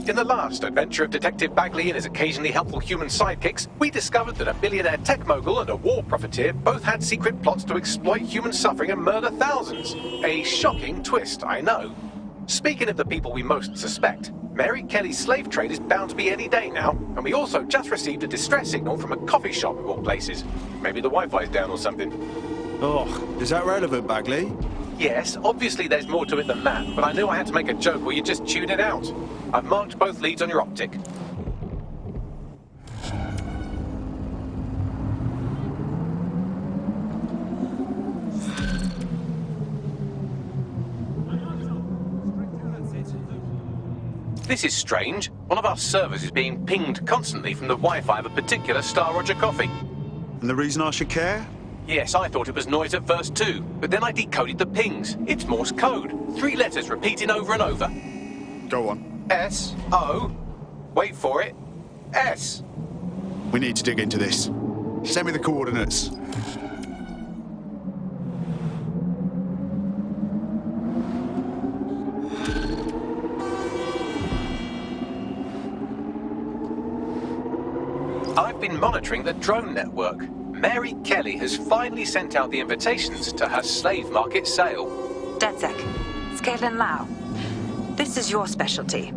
In the last adventure of Detective Bagley and his occasionally helpful human sidekicks, we discovered that a billionaire tech mogul and a war profiteer both had secret plots to exploit human suffering and murder thousands. A shocking twist, I know. Speaking of the people we most suspect, Mary Kelly's slave trade is bound to be any day now, and we also just received a distress signal from a coffee shop of all places. Maybe the Wi-Fi's down or something. Oh, is that relevant, Bagley? Yes, obviously there's more to it than that, but I knew I had to make a joke or you'd just tune it out. I've marked both leads on your optic. This is strange. One of our servers is being pinged constantly from the Wi-Fi of a particular Star Roger coffee. And the reason I should care? Yes, I thought it was noise at first too, but then I decoded the pings. It's Morse code. 3 letters repeating over and over. Go on. S-O. Wait for it. S. We need to dig into this. Send me the coordinates. I've been monitoring the drone network. Mary Kelly has finally sent out the invitations to her slave market sale. DedSec, Scalen Lau. This is your specialty.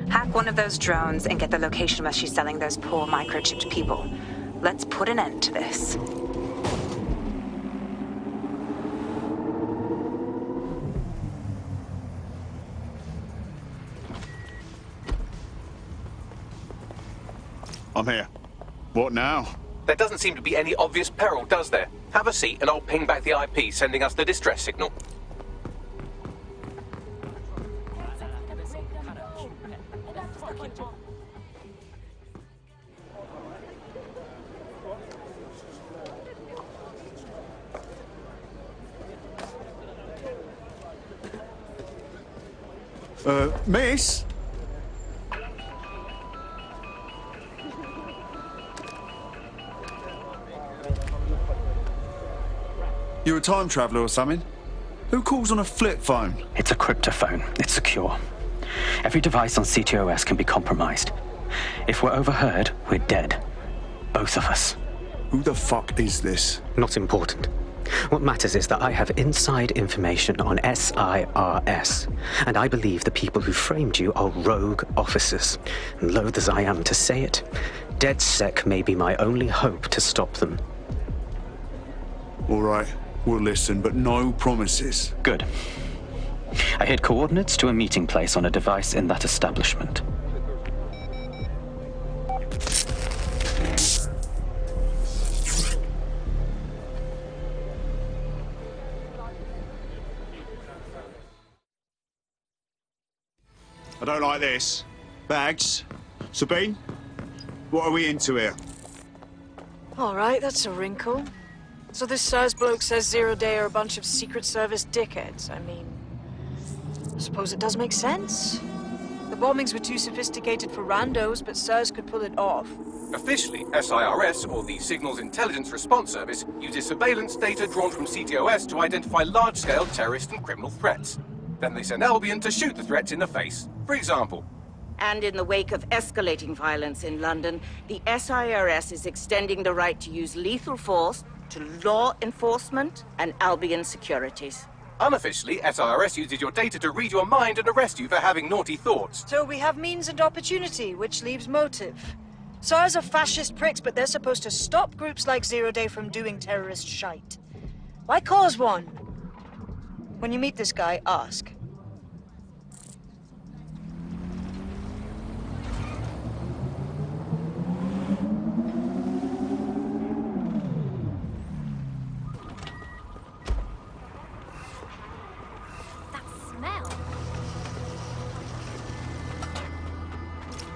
Hack one of those drones and get the location where she's selling those poor microchipped people. Let's put an end to this. I'm here. What now? There doesn't seem to be any obvious peril, does there? Have a seat and I'll ping back the IP sending us the distress signal. Miss? You a time traveller or something? Who calls on a flip phone? It's a cryptophone. It's secure. Every device on CTOS can be compromised. If we're overheard, we're dead. Both of us. Who the fuck is this? Not important. What matters is that I have inside information on SIRS, and I believe the people who framed you are rogue officers. And loath as I am to say it, DedSec may be my only hope to stop them. All right, we'll listen, but no promises. Good. I hid coordinates to a meeting place on a device in that establishment. I don't like this. Bags? Sabine? What are we into here? All right, that's a wrinkle. So this SARS bloke says Zero Day are a bunch of Secret Service dickheads. I mean, I suppose it does make sense. The bombings were too sophisticated for randos, but SARS could pull it off. Officially, SIRS, or the Signals Intelligence Response Service, uses surveillance data drawn from CTOS to identify large-scale terrorist and criminal threats. Then they send Albion to shoot the threats in the face. For example. And in the wake of escalating violence in London, the SIRS is extending the right to use lethal force to law enforcement and Albion securities. Unofficially, SIRS uses your data to read your mind and arrest you for having naughty thoughts. So we have means and opportunity, which leaves motive. SARS are fascist pricks, but they're supposed to stop groups like Zero Day from doing terrorist shite. Why cause one? When you meet this guy, ask.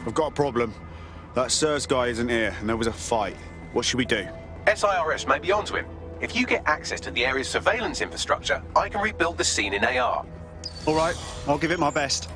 I've got a problem. That SIRS guy isn't here, and there was a fight. What should we do? SIRS may be onto him. If you get access to the area's surveillance infrastructure, I can rebuild the scene in AR. All right, I'll give it my best.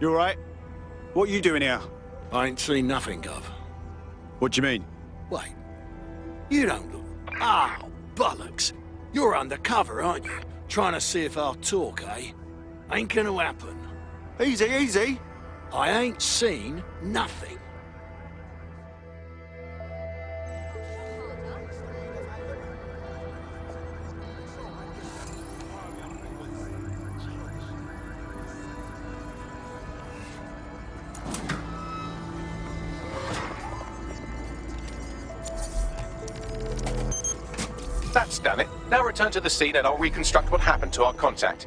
You alright? What are you doing here? I ain't seen nothing, Gov. What do you mean? Wait. You don't look... Ah, bollocks. You're undercover, aren't you? Trying to see if I'll talk, eh? Ain't gonna happen. Easy, easy. I ain't seen nothing. That's done it. Now return to the scene and I'll reconstruct what happened to our contact.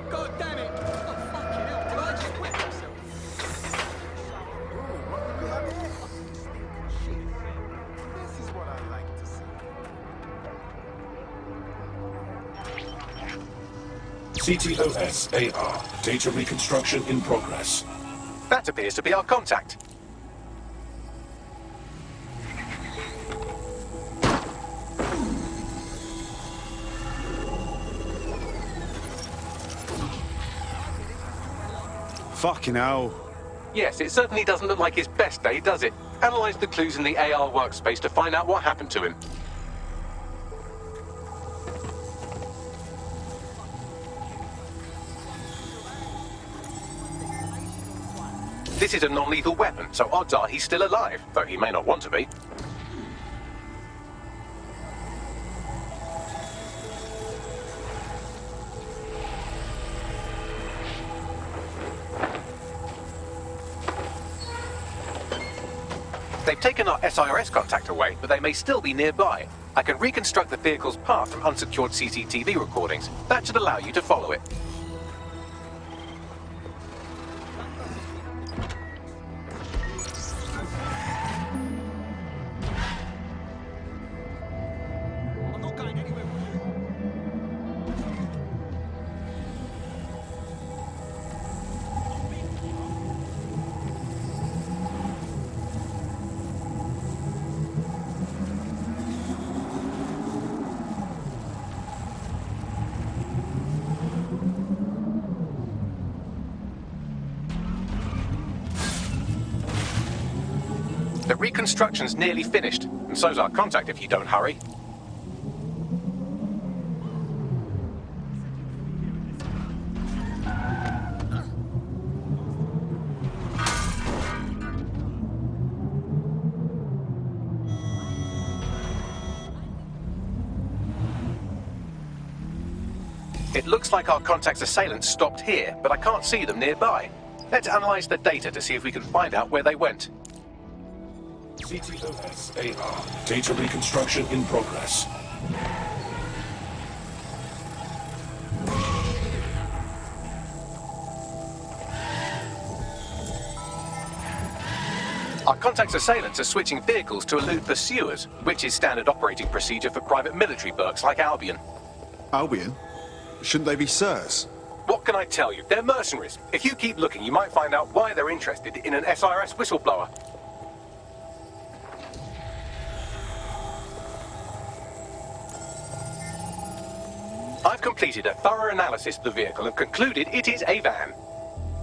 God damn it! Oh, fucking hell, did I just whip myself? This is what I like to see. CTOS-AR. Data reconstruction in progress. That appears to be our contact. Fucking hell. Yes, it certainly doesn't look like his best day, does it? Analyze the clues in the AR workspace to find out what happened to him. This is a non-lethal weapon, so odds are he's still alive, though he may not want to be. They've taken our SIRS contact away, but they may still be nearby. I can reconstruct the vehicle's path from unsecured CCTV recordings. That should allow you to follow it. I'm not going anywhere with you. The reconstruction's nearly finished, and so's our contact if you don't hurry. It looks like our contact's assailants stopped here, but I can't see them nearby. Let's analyze the data to see if we can find out where they went. CTOS-AR. Data reconstruction in progress. Our contact's assailants are switching vehicles to elude pursuers, which is standard operating procedure for private military burks like Albion. Albion? Shouldn't they be sirs? What can I tell you? They're mercenaries. If you keep looking, you might find out why they're interested in an SIRS whistleblower. I've completed a thorough analysis of the vehicle and concluded it is a van.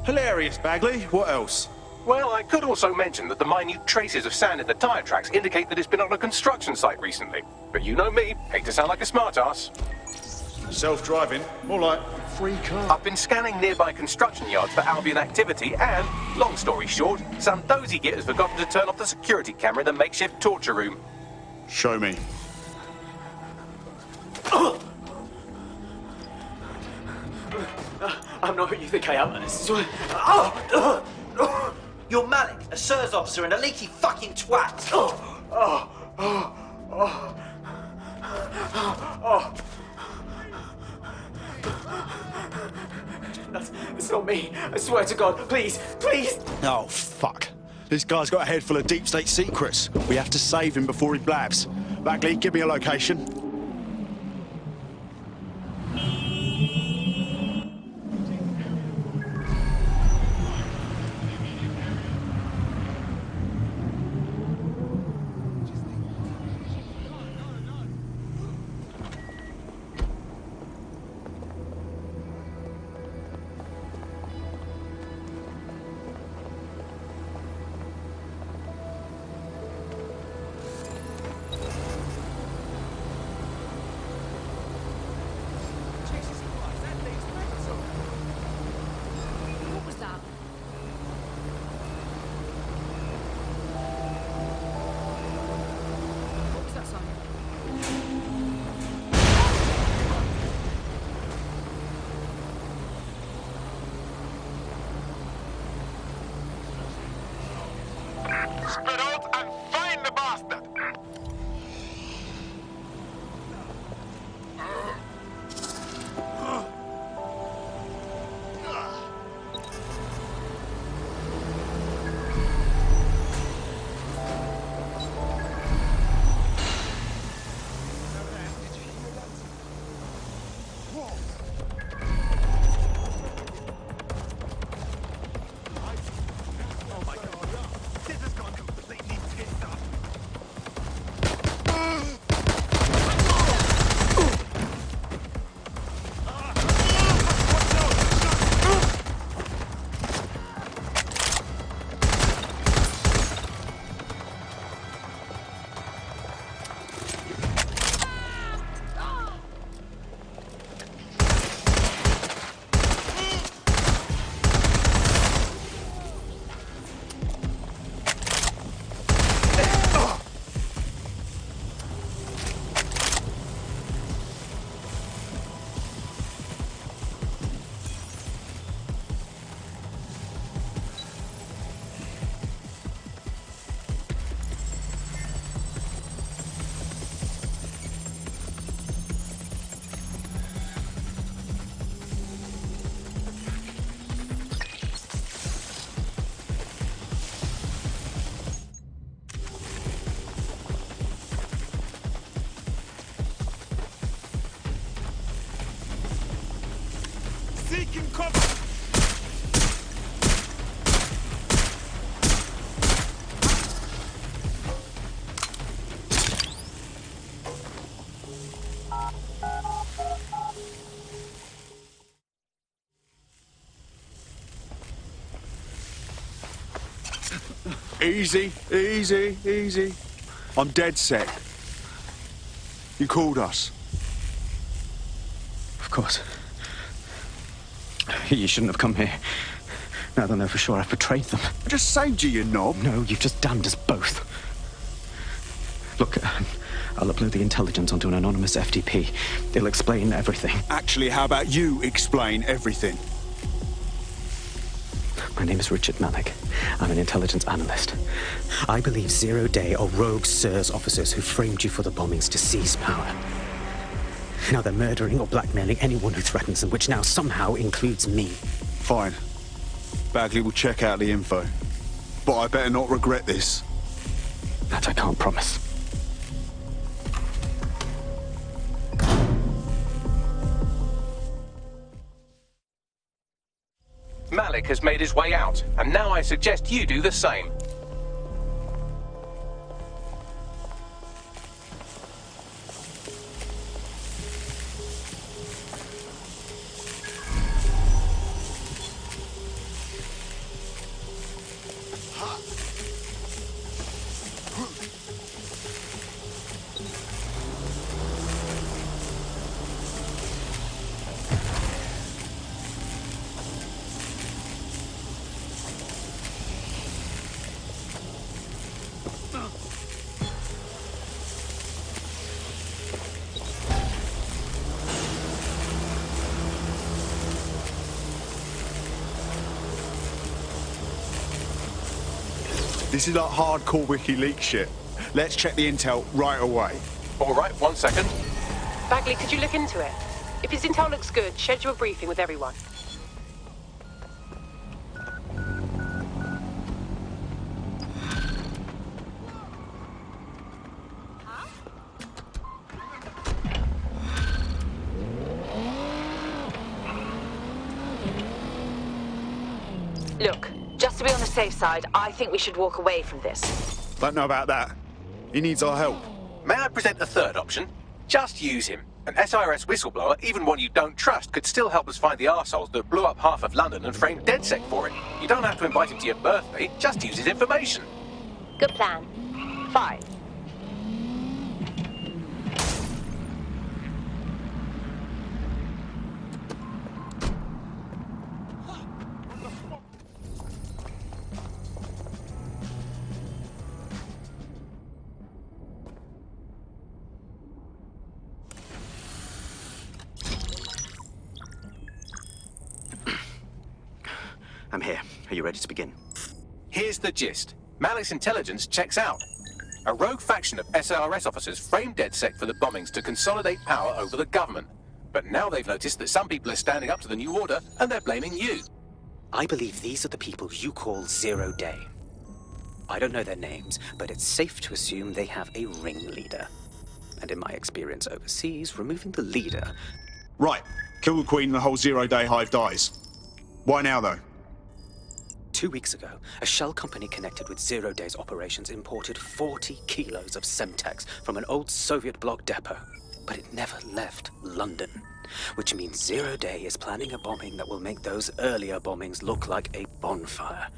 Hilarious, Bagley. What else? Well, I could also mention that the minute traces of sand in the tyre tracks indicate that it's been on a construction site recently. But you know me, hate to sound like a smartass. Self-driving. All right. Free car. I've been scanning nearby construction yards for Albion activity and, long story short, some dozy git has forgotten to turn off the security camera in the makeshift torture room. Show me. I'm not who you think I am. You're Malik, a SIRS officer and a leaky fucking twat. It's not me. I swear to God. Please, please. Oh, fuck. This guy's got a head full of deep state secrets. We have to save him before he blabs. Bagley, give me a location. Seeking cover! Easy, easy, easy. I'm dead set. You called us. Of course. You shouldn't have come here. Now they'll know for sure I've betrayed them. I just saved you, you knob. No, you've just damned us both. Look, I'll upload the intelligence onto an anonymous FTP. It'll explain everything. Actually, how about you explain everything? My name is Richard Malik. I'm an intelligence analyst. I believe Zero Day are rogue SIRS officers who framed you for the bombings to seize power. Now they're murdering or blackmailing anyone who threatens them, which now somehow includes me. Fine. Bagley will check out the info. But I better not regret this. That I can't promise. Malik has made his way out, and now I suggest you do the same. This is like hardcore WikiLeaks shit. Let's check the intel right away. All right, 1 second. Bagley, could you look into it? If his intel looks good, schedule a briefing with everyone. Look, just to be on the safe side, I think we should walk away from this. Don't know about that. He needs our help. May I present a third option? Just use him. An SIRS whistleblower, even one you don't trust, could still help us find the arseholes that blew up half of London and framed DedSec for it. You don't have to invite him to your birthday, just use his information. Good plan. Fine. I'm here. Are you ready to begin? Here's the gist. Malik's intelligence checks out. A rogue faction of SIRS officers framed DedSec for the bombings to consolidate power over the government. But now they've noticed that some people are standing up to the new order, and they're blaming you. I believe these are the people you call Zero Day. I don't know their names, but it's safe to assume they have a ringleader. And in my experience overseas, removing the leader... Right. Kill the Queen and the whole Zero Day hive dies. Why now, though? 2 weeks ago, a shell company connected with Zero Day's operations imported 40 kilos of Semtex from an old Soviet bloc depot. But it never left London, which means Zero Day is planning a bombing that will make those earlier bombings look like a bonfire.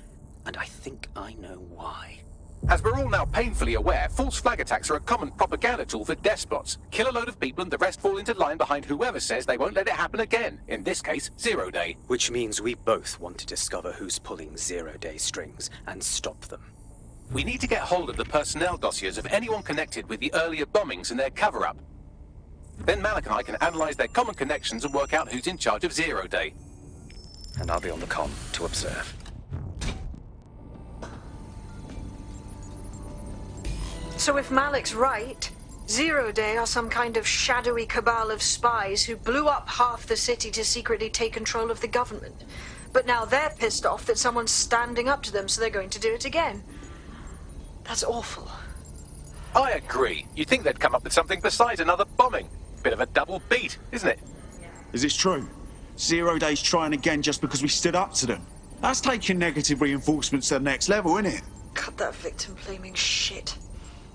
And I think I know why. As we're all now painfully aware, false flag attacks are a common propaganda tool for despots. Kill a load of people and the rest fall into line behind whoever says they won't let it happen again. In this case, Zero Day. Which means we both want to discover who's pulling Zero Day strings and stop them. We need to get hold of the personnel dossiers of anyone connected with the earlier bombings and their cover-up. Then Malik and I can analyze their common connections and work out who's in charge of Zero Day. And I'll be on the comm to observe. So if Malik's right, Zero Day are some kind of shadowy cabal of spies who blew up half the city to secretly take control of the government. But now they're pissed off that someone's standing up to them, so they're going to do it again. That's awful. I agree. You'd think they'd come up with something besides another bombing. Bit of a double beat, isn't it? Is this true? 0 Days trying again just because we stood up to them. That's taking negative reinforcements to the next level, isn't it? Cut that victim-blaming shit.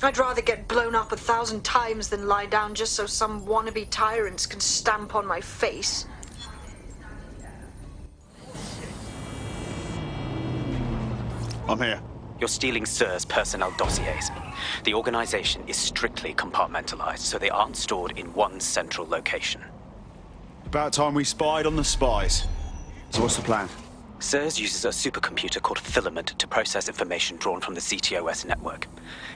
I'd rather get blown up 1,000 times than lie down just so some wannabe tyrants can stamp on my face. I'm here. You're stealing SIR's personnel dossiers. The organization is strictly compartmentalized, so they aren't stored in one central location. About time we spied on the spies. So what's the plan? SIRS uses a supercomputer called Filament to process information drawn from the CTOS network.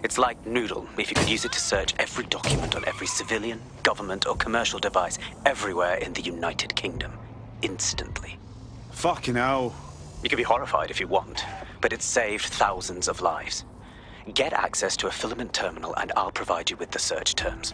It's like Noodle, if you could use it to search every document on every civilian, government, or commercial device everywhere in the United Kingdom. Instantly. Fucking hell. You can be horrified if you want, but it's saved thousands of lives. Get access to a Filament terminal and I'll provide you with the search terms.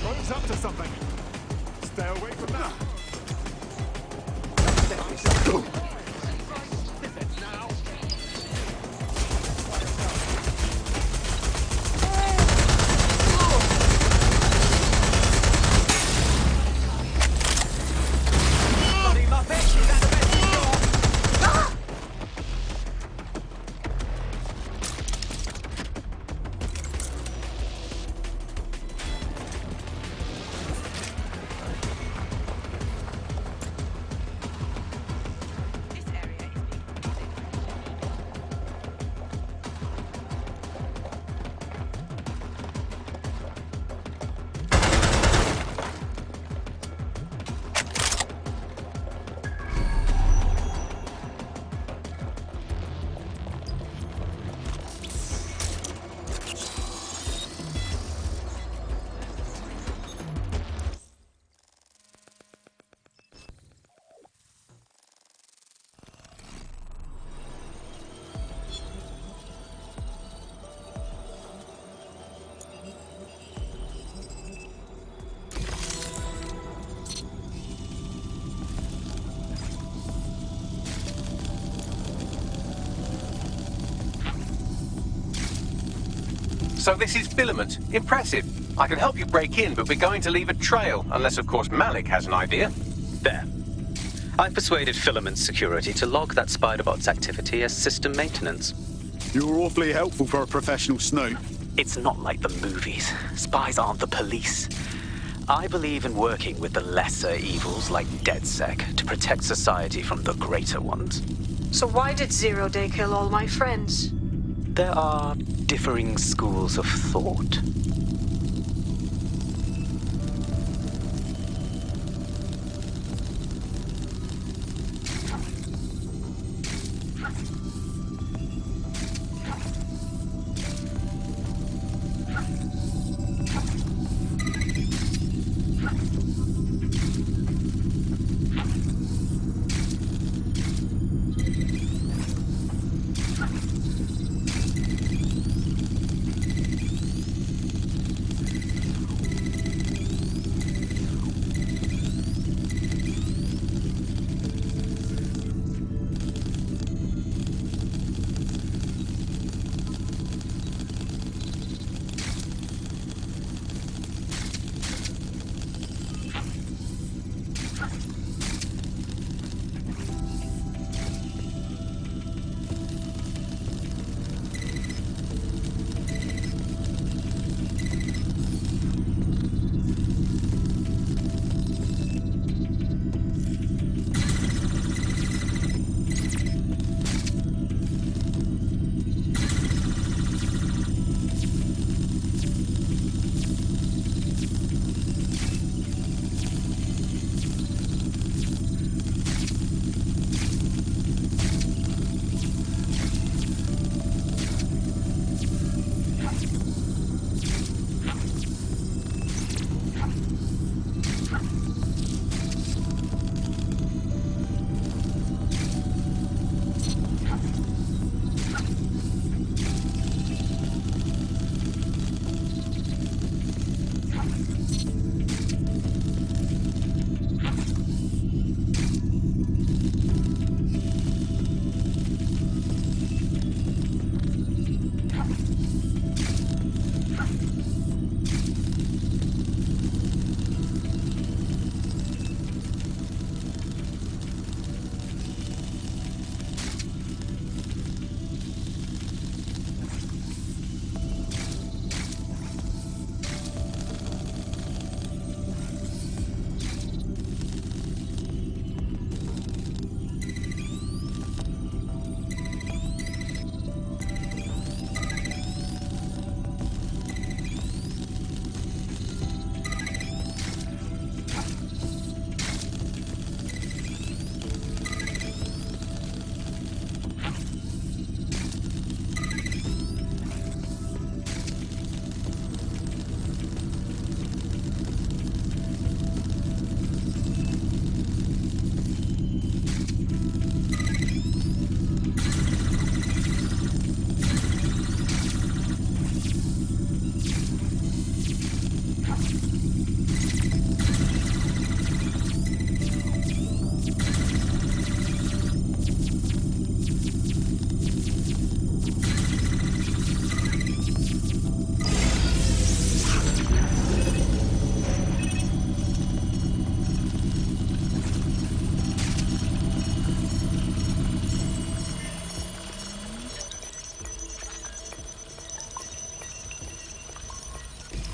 Drone's up to something. Stay away from that. So this is Filament. Impressive. I can help you break in, but we're going to leave a trail, unless of course Malik has an idea. There. I've persuaded Filament Security to log that Spiderbot's activity as system maintenance. You're awfully helpful for a professional snoop. It's not like the movies. Spies aren't the police. I believe in working with the lesser evils like DedSec to protect society from the greater ones. So why did 0 Day kill all my friends? There are differing schools of thought.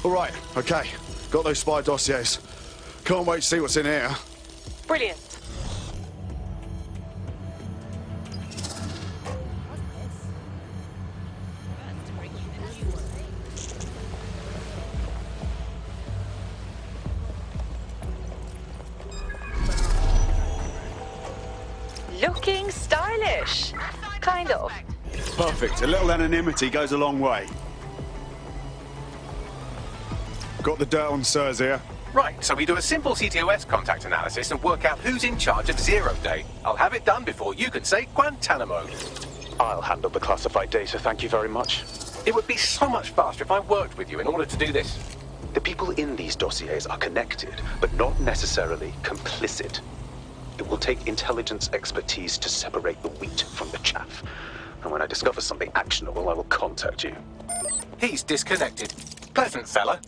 All right, okay. Got those spy dossiers. Can't wait to see what's in here. Brilliant. Looking stylish. Kind of. Perfect. A little anonymity goes a long way. Got the dirt on Sirs here. Right, so we do a simple CTOS contact analysis and work out who's in charge of 0 Day. I'll have it done before you can say Guantanamo. I'll handle the classified data, thank you very much. It would be so much faster if I worked with you in order to do this. The people in these dossiers are connected, but not necessarily complicit. It will take intelligence expertise to separate the wheat from the chaff. And when I discover something actionable, I will contact you. He's disconnected. Pleasant fella.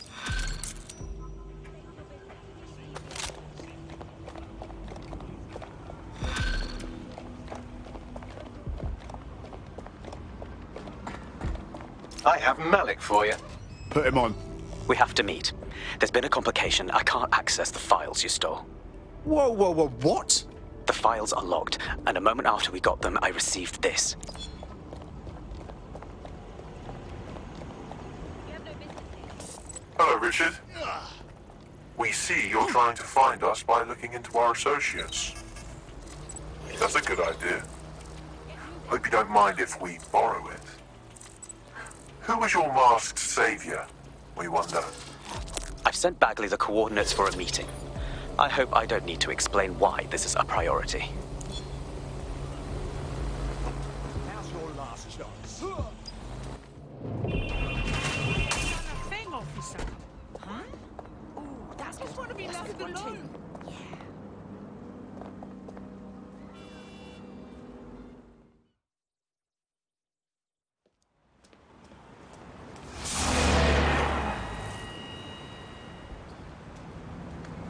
I have Malik for you. Put him on. We have to meet. There's been a complication. I can't access the files you stole. Whoa, what? The files are logged, and a moment after we got them, I received this. Hello, Richard. We see you're trying to find us by looking into our associates. That's a good idea. Hope you don't mind if we borrow it. Who was your masked savior, we wonder? I've sent Bagley the coordinates for a meeting. I hope I don't need to explain why this is a priority. Now's your last chance. Thing, officer. Huh? Ooh, that's just want to be left alone.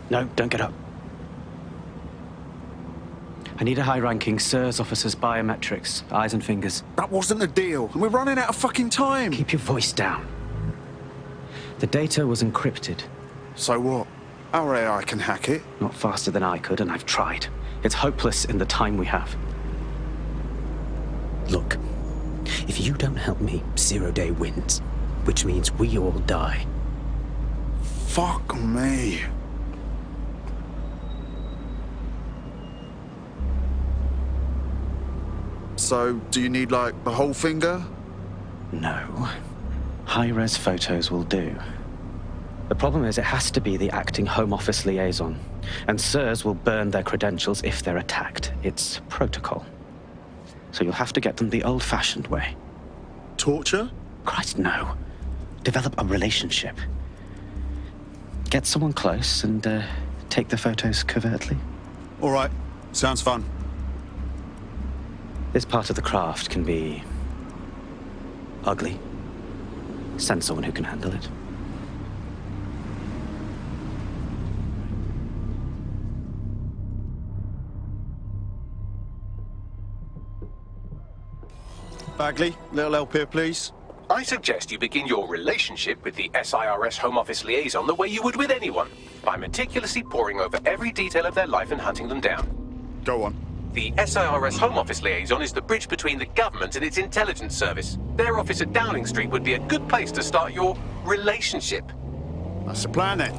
No, don't get up. I need a high-ranking SIRS officer's biometrics, eyes and fingers. That wasn't the deal, and we're running out of fucking time. Keep your voice down. The data was encrypted. So what? Our AI can hack it. Not faster than I could, and I've tried. It's hopeless in the time we have. Look, if you don't help me, 0 Day wins, which means we all die. Fuck me. So, do you need, like, the whole finger? No. High-res photos will do. The problem is it has to be the acting Home Office liaison, and SIRS will burn their credentials if they're attacked. It's protocol. So you'll have to get them the old-fashioned way. Torture? Christ, no. Develop a relationship. Get someone close and take the photos covertly. All right. Sounds fun. This part of the craft can be ugly. Send someone who can handle it. Bagley, little help here, please. I suggest you begin your relationship with the SIRS Home Office liaison the way you would with anyone, by meticulously poring over every detail of their life and hunting them down. Go on. The SIRS Home Office liaison is the bridge between the government and its intelligence service. Their office at Downing Street would be a good place to start your relationship. That's the plan, then.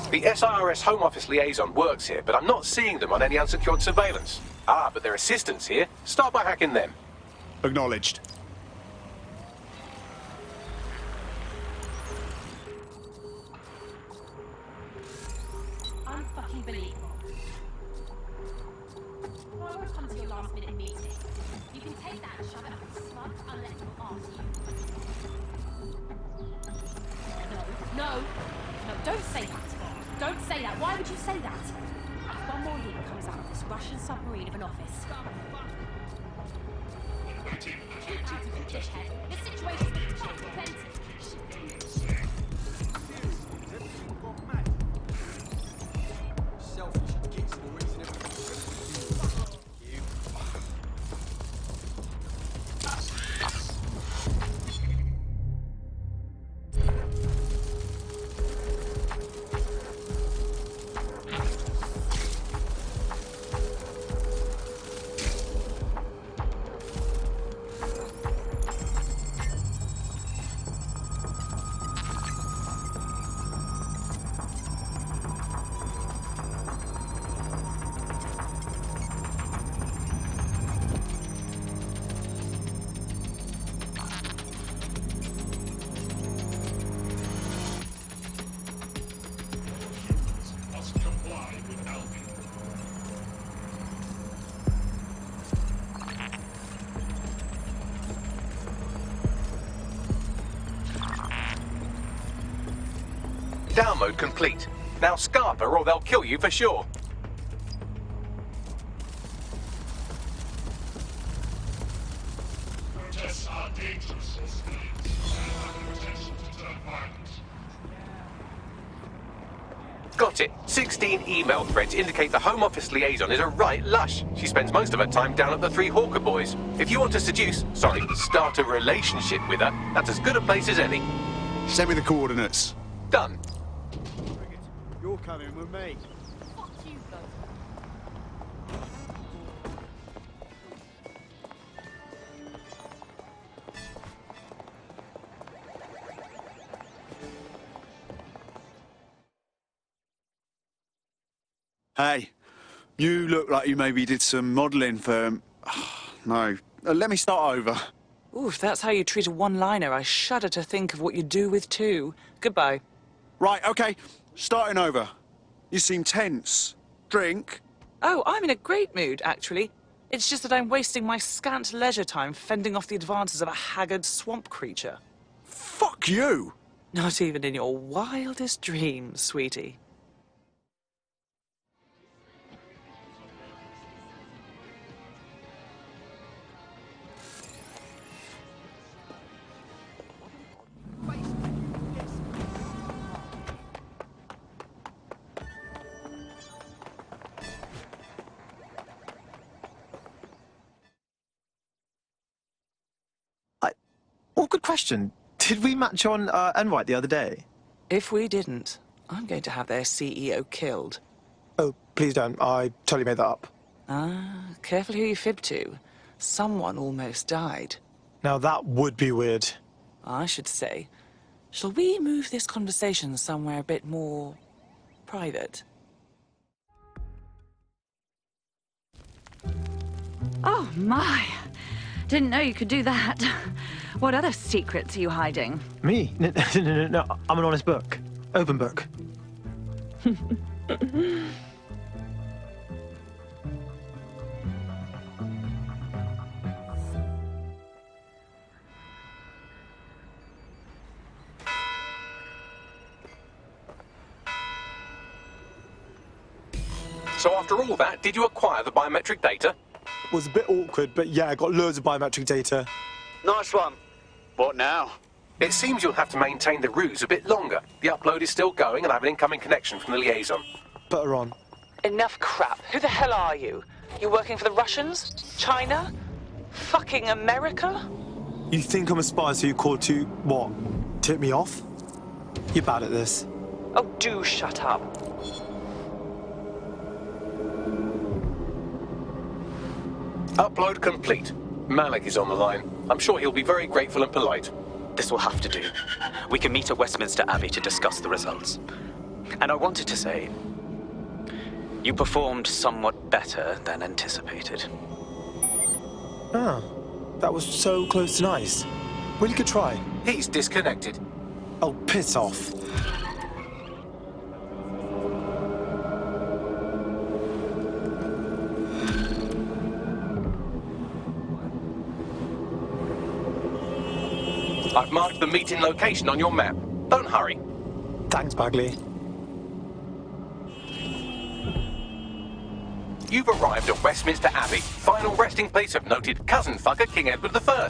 The SIRS Home Office liaison works here, but I'm not seeing them on any unsecured surveillance. Ah, but their assistants here. Start by hacking them. Acknowledged. Unfucking believable. come to your last-minute meeting. You can take that and shove it up your smug, unelectable arse. No, don't say that. Don't say that. Why would you say that? If one more leak comes out of this Russian submarine of an office... Keep out of it, dickhead. This situation's been fucked plenty. Selfish gits the reason everything. You. Download complete. Now Scarper or they'll kill you for sure. Protests are dangerous. Potential to turn violent. Got it. 16 email threads indicate the Home Office liaison is a right lush. She spends most of her time down at the Three Hawker Boys. If you want to start a relationship with her, that's as good a place as any. Send me the coordinates. Done. You're coming with me. Fuck you, though. Hey, you look like you maybe did some modelling for... No, let me start over. Ooh, if that's how you treat a one-liner, I shudder to think of what you do with two. Goodbye. Right, OK, starting over. You seem tense. Drink? Oh, I'm in a great mood, actually. It's just that I'm wasting my scant leisure time fending off the advances of a haggard swamp creature. Fuck you! Not even in your wildest dreams, sweetie. Good question. Did we match on Enright the other day? If we didn't, I'm going to have their CEO killed. Oh, please don't. I totally made that up. Ah, careful who you fib to. Someone almost died. Now that would be weird. I should say. Shall we move this conversation somewhere a bit more... private? Oh, my. Didn't know you could do that. What other secrets are you hiding? Me? No, I'm an honest book. Open book. So after all that, did you acquire the biometric data? Was a bit awkward, but yeah, I got loads of biometric data. Nice one. What now? It seems you'll have to maintain the ruse a bit longer. The upload is still going and I have an incoming connection from the liaison. Put her on. Enough crap. Who the hell are you? You working for the Russians? China? Fucking America? You think I'm a spy, so you called to, what, tip me off? You're bad at this. Oh, do shut up. Upload complete. Malik is on the line. I'm sure he'll be very grateful and polite. This will have to do. We can meet at Westminster Abbey to discuss the results. And I wanted to say, you performed somewhat better than anticipated. Ah, that was so close to nice. Really good try. He's disconnected. Oh, piss off. I've marked the meeting location on your map. Don't hurry. Thanks, Bagley. You've arrived at Westminster Abbey, final resting place of noted cousin fucker King Edward I.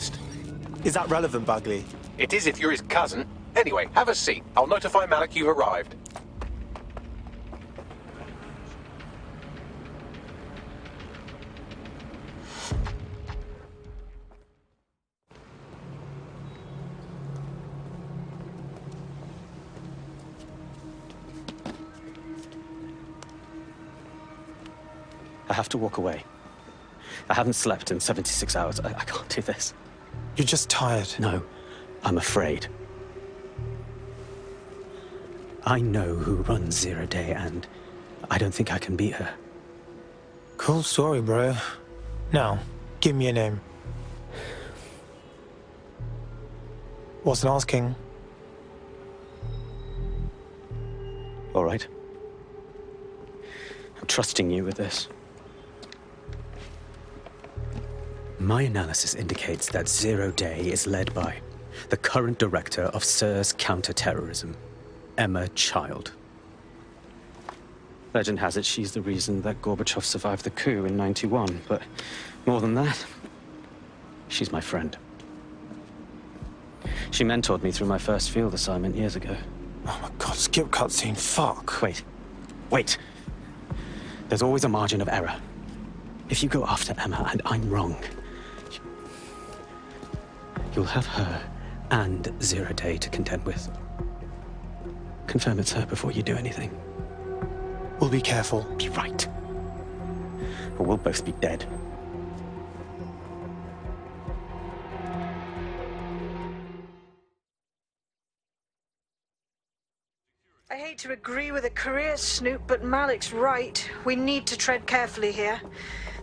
Is that relevant, Bagley? It is if you're his cousin. Anyway, have a seat. I'll notify Malik you've arrived. I have to walk away. I haven't slept in 76 hours. I can't do this. You're just tired. No, I'm afraid. I know who runs Zero Day, and I don't think I can beat her. Cool story, bro. Now, give me a name. Wasn't asking. All right. I'm trusting you with this. My analysis indicates that Zero Day is led by the current director of SIRS counter-terrorism, Emma Child. Legend has it she's the reason that Gorbachev survived the coup in '91, but more than that, she's my friend. She mentored me through my first field assignment years ago. Oh my god, skip cutscene, fuck. Wait. There's always a margin of error. If you go after Emma and I'm wrong, you'll have her and Zero Day to contend with. Confirm it's her before you do anything. We'll be careful. Be right. Or we'll both be dead. I hate to agree with a career snoop, but Malik's right. We need to tread carefully here.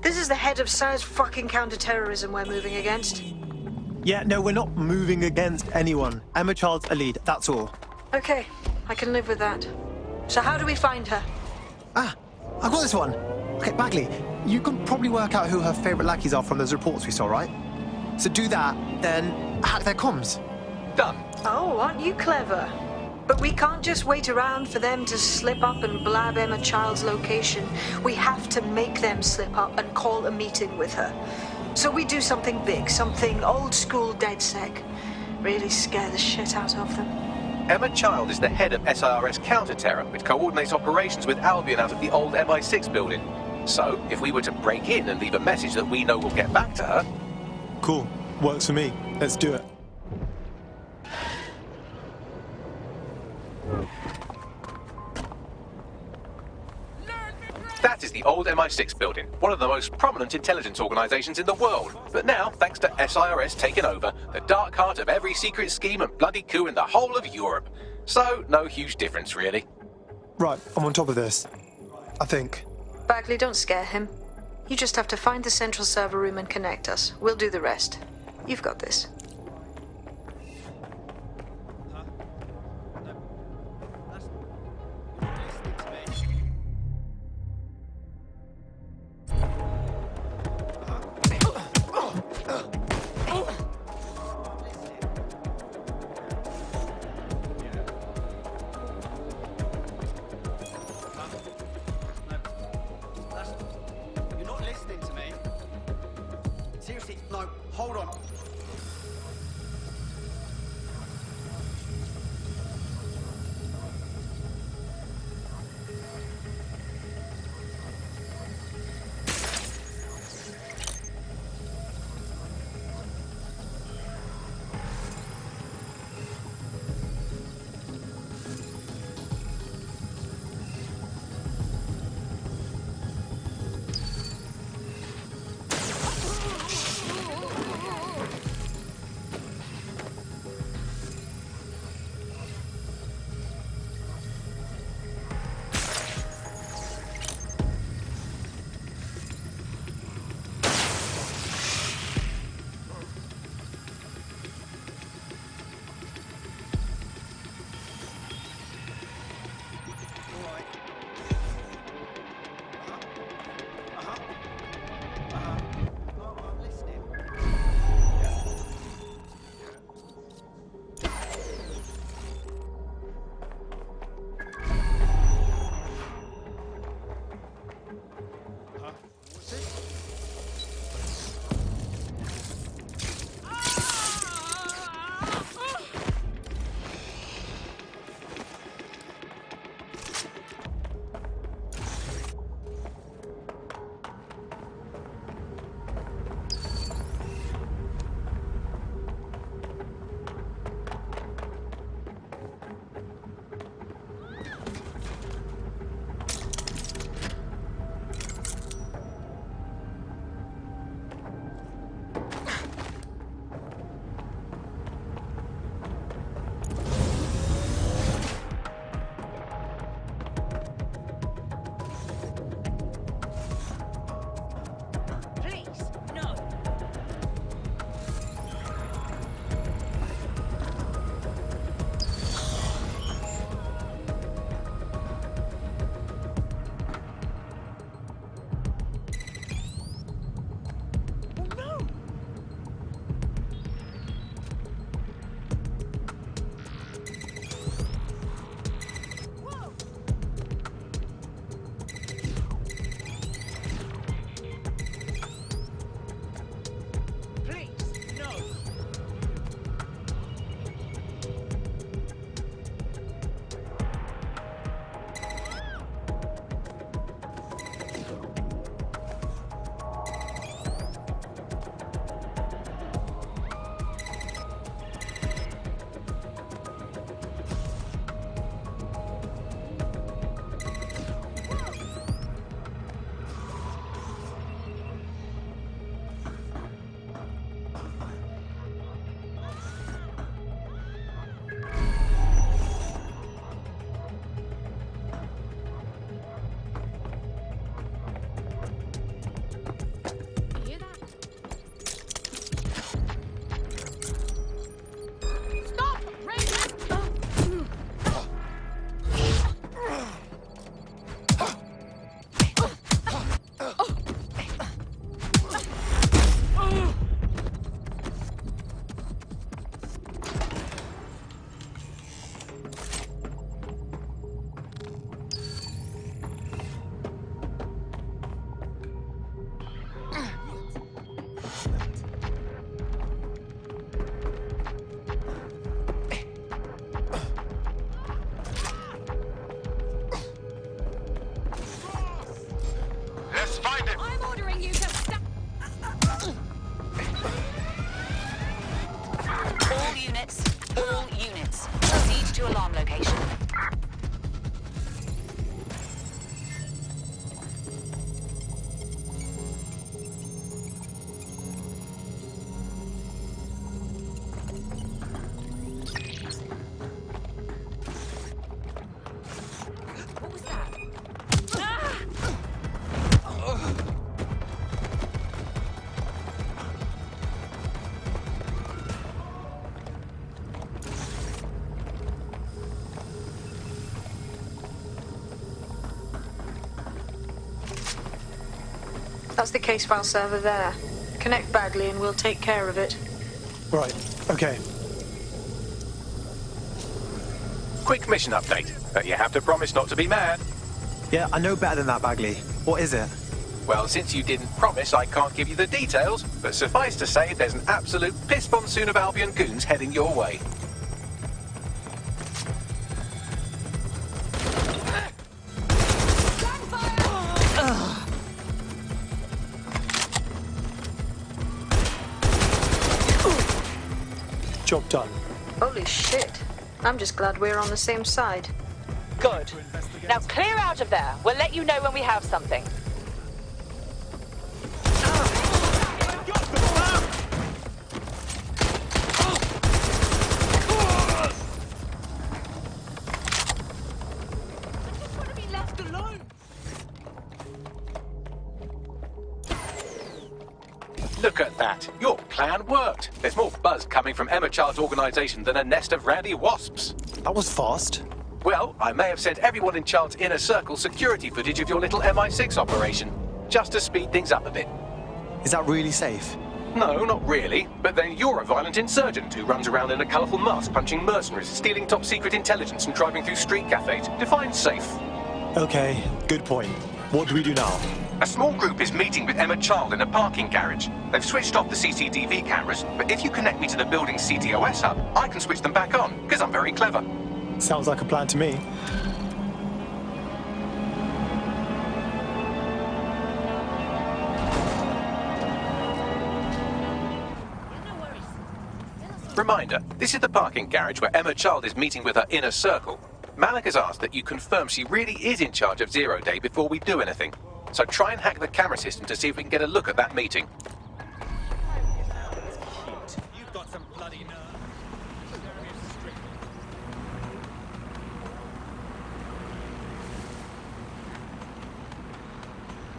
This is the head of SIRS fucking counter-terrorism we're moving against. Yeah, no, we're not moving against anyone. Emma Child's a lead, that's all. Okay, I can live with that. So how do we find her? Ah, I've got this one. Okay, Bagley, you can probably work out who her favourite lackeys are from those reports we saw, right? So do that, then hack their comms. Done. Oh, aren't you clever? But we can't just wait around for them to slip up and blab Emma Child's location. We have to make them slip up and call a meeting with her. So we do something big, something old-school DedSec. Really scare the shit out of them. Emma Child is the head of SIRS counter-terror, which coordinates operations with Albion out of the old MI6 building. So, if we were to break in and leave a message that we know will get back to her... Cool. Works for me. Let's do it. That is the old MI6 building, one of the most prominent intelligence organizations in the world. But now, thanks to SIRS taking over, the dark heart of every secret scheme and bloody coup in the whole of Europe. So, no huge difference, really. Right, I'm on top of this. I think. Bagley, don't scare him. You just have to find the central server room and connect us. We'll do the rest. You've got this. Hold on. That's the case file server there. Connect Bagley and we'll take care of it. Right, okay. Quick mission update, but you have to promise not to be mad. Yeah, I know better than that, Bagley. What is it? Well, since you didn't promise, I can't give you the details, but suffice to say there's an absolute piss monsoon of Albion goons heading your way. Job done. Holy shit. I'm just glad we're on the same side. Good. Now clear out of there. We'll let you know when we have something. Look at that. Your plan worked. There's more buzz coming from Emma Child's organization than a nest of rowdy wasps. That was fast. Well, I may have sent everyone in Child's inner circle security footage of your little MI6 operation, just to speed things up a bit. Is that really safe? No, not really. But then you're a violent insurgent who runs around in a colourful mask punching mercenaries, stealing top secret intelligence and driving through street cafes. Define safe. Okay, good point. What do we do now? A small group is meeting with Emma Child in a parking garage. They've switched off the CCTV cameras, but if you connect me to the building's CTOS hub, I can switch them back on, because I'm very clever. Sounds like a plan to me. Reminder, this is the parking garage where Emma Child is meeting with her inner circle. Malik has asked that you confirm she really is in charge of Zero Day before we do anything. So try and hack the camera system to see if we can get a look at that meeting. You've got some bloody nerve.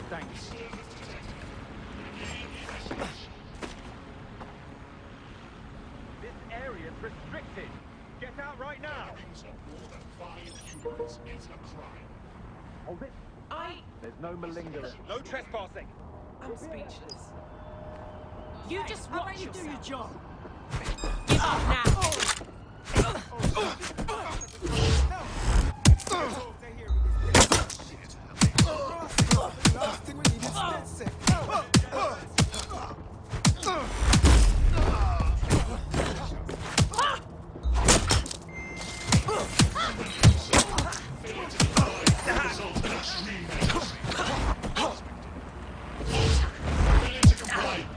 Thanks. This area's restricted. Get out right now. Hold it. There's no malingering. No trespassing. I'm speechless. You just watch you do your job. Give up now.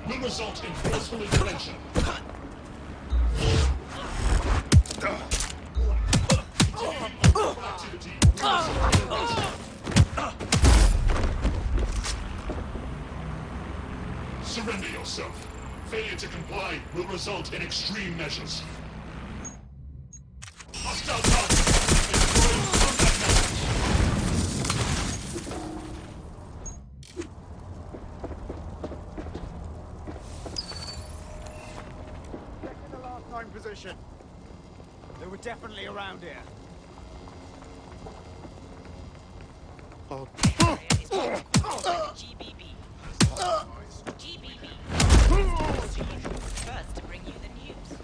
Will result in forceful intervention. Surrender yourself. Failure to comply will result in extreme measures. Hostile target. Destroying combat methods. Checking the last time position. They were definitely around here. Oh. GBB. GBB. First to bring you the news.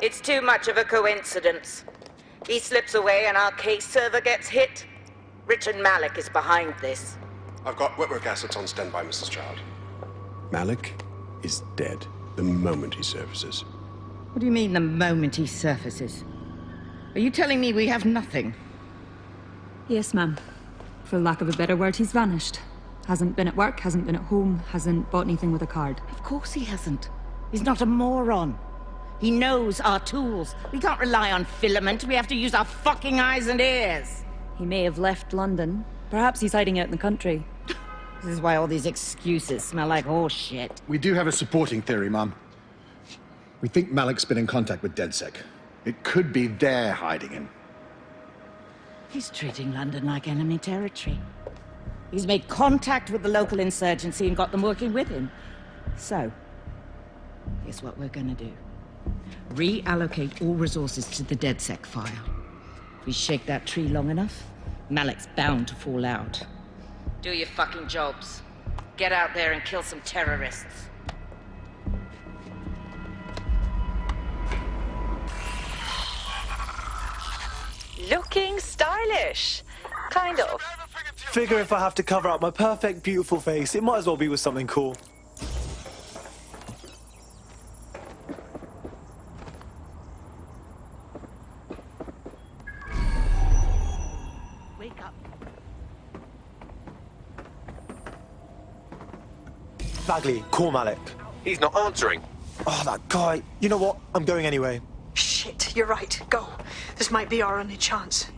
It's too much of a coincidence. He slips away and our case server gets hit. Richard Malik is behind this. I've got wetwork assets on standby, Mrs. Child. Malik is dead the moment he surfaces. What do you mean, the moment he surfaces? Are you telling me we have nothing? Yes, ma'am. For lack of a better word, he's vanished. Hasn't been at work, hasn't been at home, hasn't bought anything with a card. Of course he hasn't. He's not a moron. He knows our tools. We can't rely on filament. We have to use our fucking eyes and ears. He may have left London. Perhaps he's hiding out in the country. This is why all these excuses smell like horse shit. We do have a supporting theory, Mum. We think Malik's been in contact with DedSec. It could be they're hiding him. He's treating London like enemy territory. He's made contact with the local insurgency and got them working with him. So, here's what we're gonna do. Reallocate all resources to the DedSec file. If we shake that tree long enough, Malik's bound to fall out. Do your fucking jobs. Get out there and kill some terrorists. Looking stylish. Kind of. Figure if I have to cover up my perfect, beautiful face, it might as well be with something cool. Wake up. Bagley, call Malik. He's not answering. Oh, that guy. You know what? I'm going anyway. Shit, you're right. Go. This might be our only chance.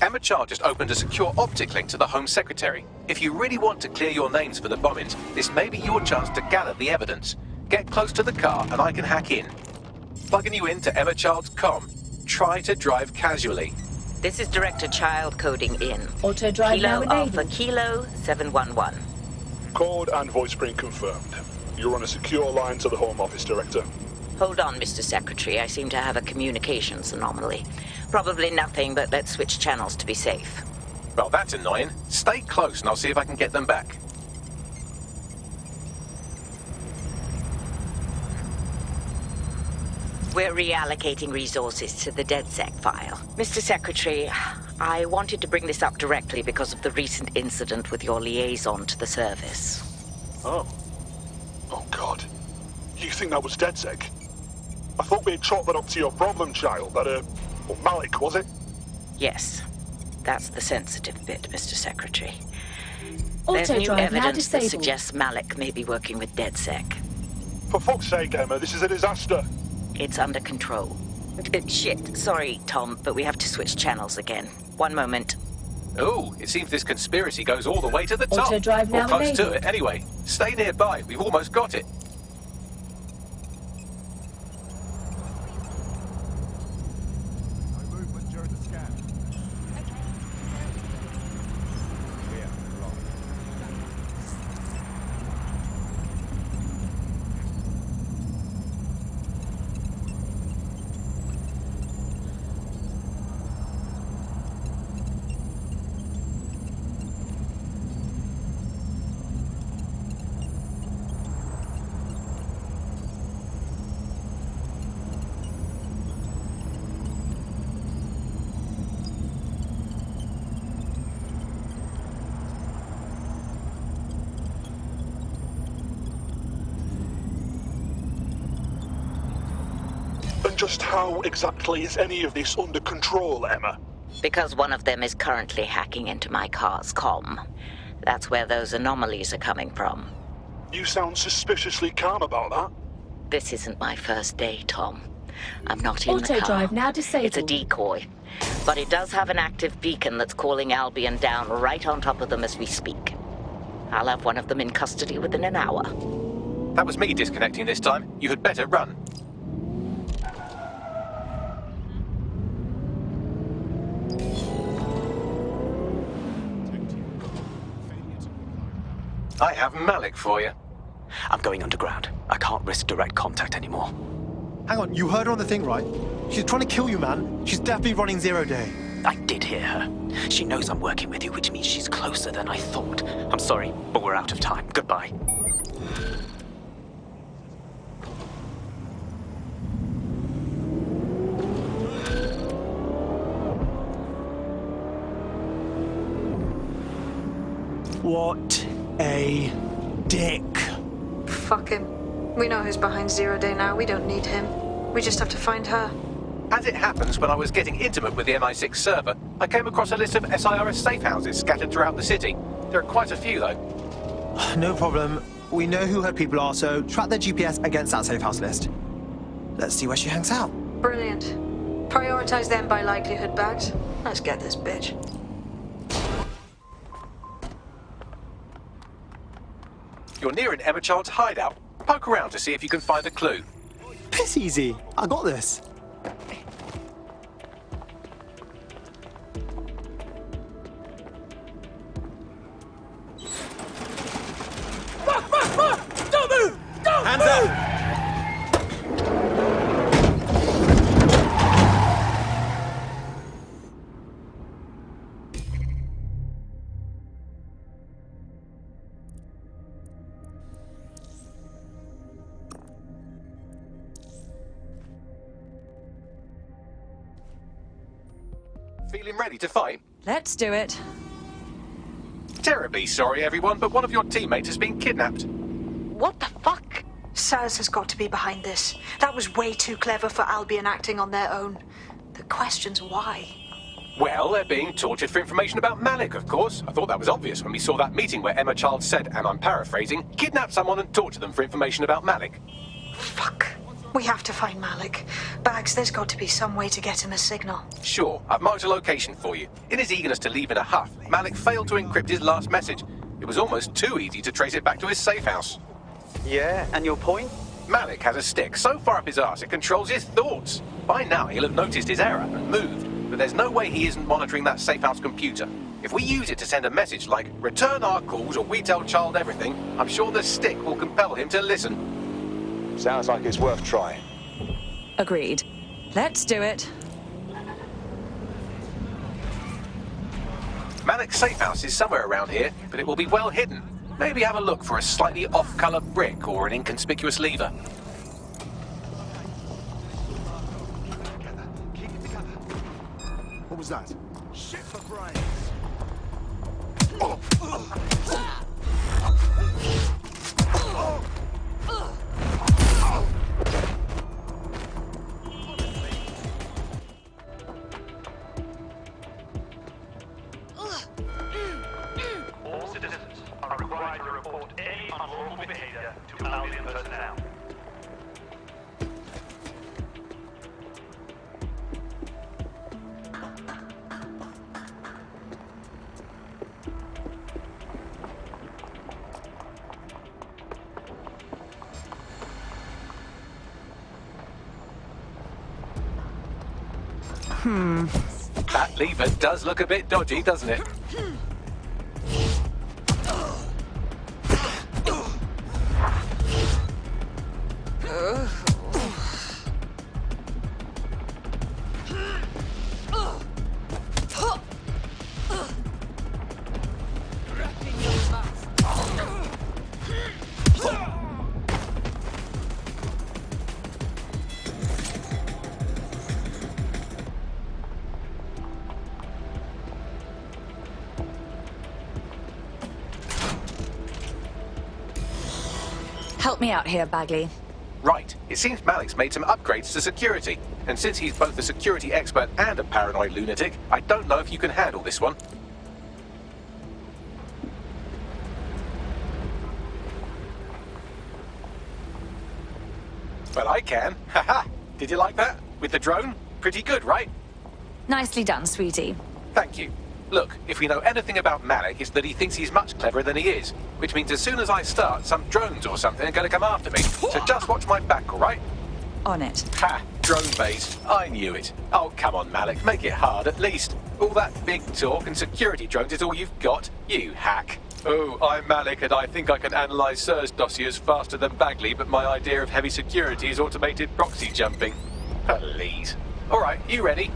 Emma Child just opened a secure optic link to the Home Secretary. If you really want to clear your names for the bombings, this may be your chance to gather the evidence. Get close to the car and I can hack in. Plugging you into Emma Child's comm. Try to drive casually. This is Director Child coding in. Auto drive now Kilo enabled. Alpha Kilo 711. Code and voice print confirmed. You're on a secure line to the Home Office, Director. Hold on, Mr. Secretary. I seem to have a communications anomaly. Probably nothing, but let's switch channels to be safe. Well, that's annoying. Stay close and I'll see if I can get them back. We're reallocating resources to the DedSec file. Mr. Secretary, I wanted to bring this up directly because of the recent incident with your liaison to the service. Oh. Oh, God. You think that was DedSec? I thought we had chalked that up to your problem child, that, Malik, was it? Yes. That's the sensitive bit, Mr. Secretary. Auto There's new drive now evidence that disabled. suggests Malik may be working with DedSec. For fuck's sake, Emma, this is a disaster. It's under control. Shit, sorry, Tom, but we have to switch channels again. One moment. Oh, it seems this conspiracy goes all the way to the top. Auto drive now or close to enabled. it, anyway. Stay nearby, we've almost got it. No movement during the scan. Clear. Lock. And just how exactly is any of this under control, Emma? Because one of them is currently hacking into my car's comm. That's where those anomalies are coming from. You sound suspiciously calm about that. This isn't my first day, Tom. I'm not in Auto the car. drive now disabled. It's a decoy. But it does have an active beacon that's calling Albion down right on top of them as we speak. I'll have one of them in custody within an hour. That was me disconnecting this time. You had better run. I have Malik for you. I'm going underground. I can't risk direct contact anymore. Hang on, you heard her on the thing, right? She's trying to kill you, man. She's definitely running 0 day. I did hear her. She knows I'm working with you, which means she's closer than I thought. I'm sorry, but we're out of time. Goodbye. What a dick. Fuck him. We know who's behind Zero Day now. We don't need him. We just have to find her. As it happens, when I was getting intimate with the MI6 server, I came across a list of SIRS safe houses scattered throughout the city. There are quite a few, though. No problem. We know who her people are, so track their GPS against that safe house list. Let's see where she hangs out. Brilliant. Prioritize them by likelihood, Bags. Let's get this bitch. You're near an Emma Child's hideout. Poke around to see if you can find a clue. Piss easy. I got this. Fuck! Don't move! Don't Hands move! up! Feeling ready to fight? Let's do it. Terribly sorry, everyone, but one of your teammates has been kidnapped. What the fuck? SIRS has got to be behind this. That was way too clever for Albion acting on their own. The question's why. Well, they're being tortured for information about Malik, of course. I thought that was obvious when we saw that meeting where Emma Child said, and I'm paraphrasing, kidnap someone and torture them for information about Malik. Fuck. We have to find Malik. Bags, there's got to be some way to get him a signal. Sure, I've marked a location for you. In his eagerness to leave in a huff, Malik failed to encrypt his last message. It was almost too easy to trace it back to his safe house. Yeah, and your point? Malik has a stick so far up his arse it controls his thoughts. By now he'll have noticed his error and moved, but there's no way he isn't monitoring that safe house computer. If we use it to send a message like, return our calls or we tell Child everything, I'm sure the stick will compel him to listen. Sounds like it's worth trying. Agreed. Let's do it. Malik's safe house is somewhere around here, but it will be well hidden. Maybe have a look for a slightly off-color brick or an inconspicuous lever. What was that? Shit for brains. All citizens are required to report any unlawful behavior to Albion personnel. That lever does look a bit dodgy, doesn't it? Help me out here, Bagley. Right. It seems Malik's made some upgrades to security. And since he's both a security expert and a paranoid lunatic, I don't know if you can handle this one. Well, I can. Haha. Did you like that? With the drone? Pretty good, right? Nicely done, sweetie. Thank you. Look, if we know anything about Malik, it's that he thinks he's much cleverer than he is. Which means as soon as I start, some drones or something are going to come after me. So just watch my back, all right? On it. Ha! Drone base. I knew it. Oh, come on, Malik. Make it hard, at least. All that big talk and security drones is all you've got? You hack. Oh, I'm Malik, and I think I can analyze SIRS dossiers faster than Bagley, but my idea of heavy security is automated proxy jumping. Please. All right, you ready?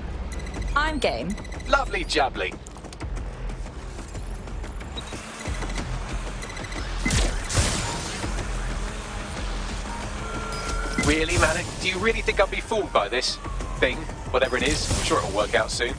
I'm game. Lovely jubbly. Really, Malik? Do you really think I'll be fooled by this thing? Whatever it is, I'm sure it'll work out soon.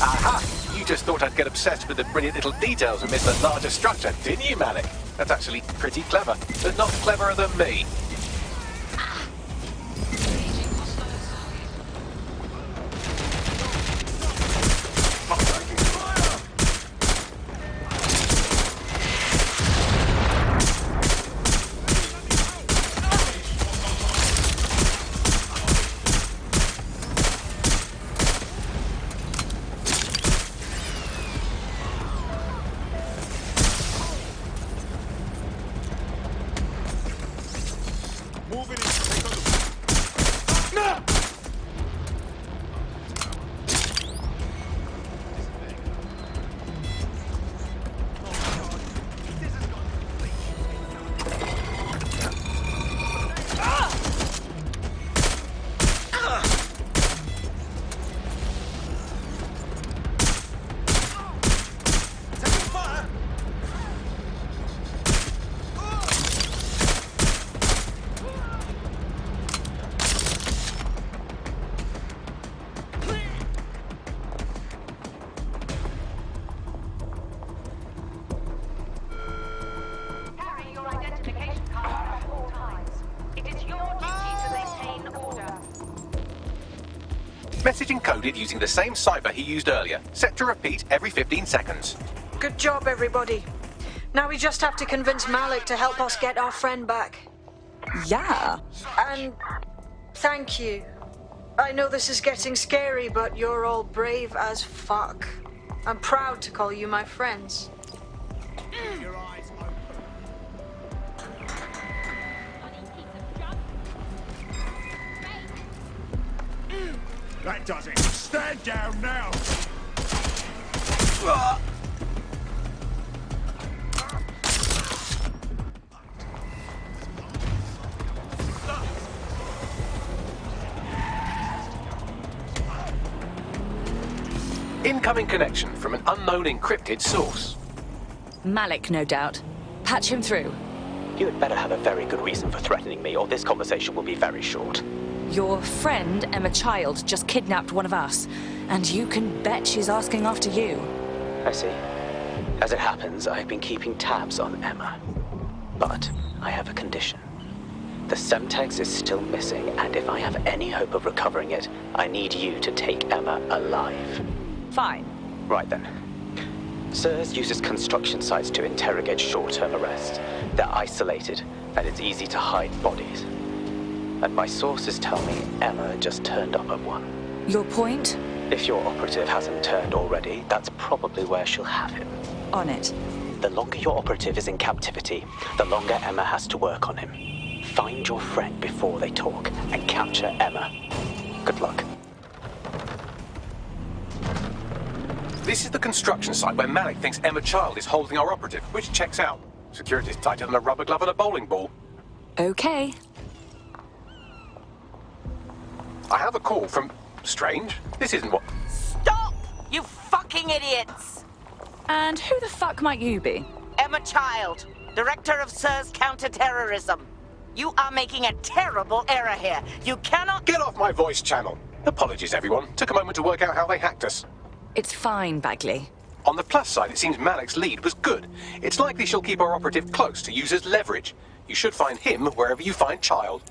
Aha! You just thought I'd get obsessed with the brilliant little details and miss the larger structure, didn't you, Malik? That's actually pretty clever, but not cleverer than me. Message encoded using the same cipher he used earlier, set to repeat every 15 seconds. Good job, everybody. Now we just have to convince Malik to help us get our friend back. Yeah. And thank you. I know this is getting scary, but you're all brave as fuck. I'm proud to call you my friends. Your eyes open. That does it. Stand down now. Incoming connection from an unknown encrypted source. Malik, no doubt. Patch him through. You had better have a very good reason for threatening me, or this conversation will be very short. Your friend, Emma Child, just kidnapped one of us. And you can bet she's asking after you. I see. As it happens, I've been keeping tabs on Emma. But I have a condition. The Semtex is still missing, and if I have any hope of recovering it, I need you to take Emma alive. Fine. Right then. SIRS uses construction sites to interrogate short-term arrests. They're isolated, and it's easy to hide bodies. And my sources tell me Emma just turned up at one. Your point? If your operative hasn't turned already, that's probably where she'll have him. On it. The longer your operative is in captivity, the longer Emma has to work on him. Find your friend before they talk, and capture Emma. Good luck. This is the construction site where Malik thinks Emma Child is holding our operative, which checks out. Security's tighter than a rubber glove and a bowling ball. Okay. I have a call from... Strange. This isn't what... Stop! You fucking idiots! And who the fuck might you be? Emma Child, Director of SIRS Counterterrorism. You are making a terrible error here. You cannot... Get off my voice channel. Apologies, everyone. Took a moment to work out how they hacked us. It's fine, Bagley. On the plus side, it seems Malik's lead was good. It's likely she'll keep our operative close to use as leverage. You should find him wherever you find Child.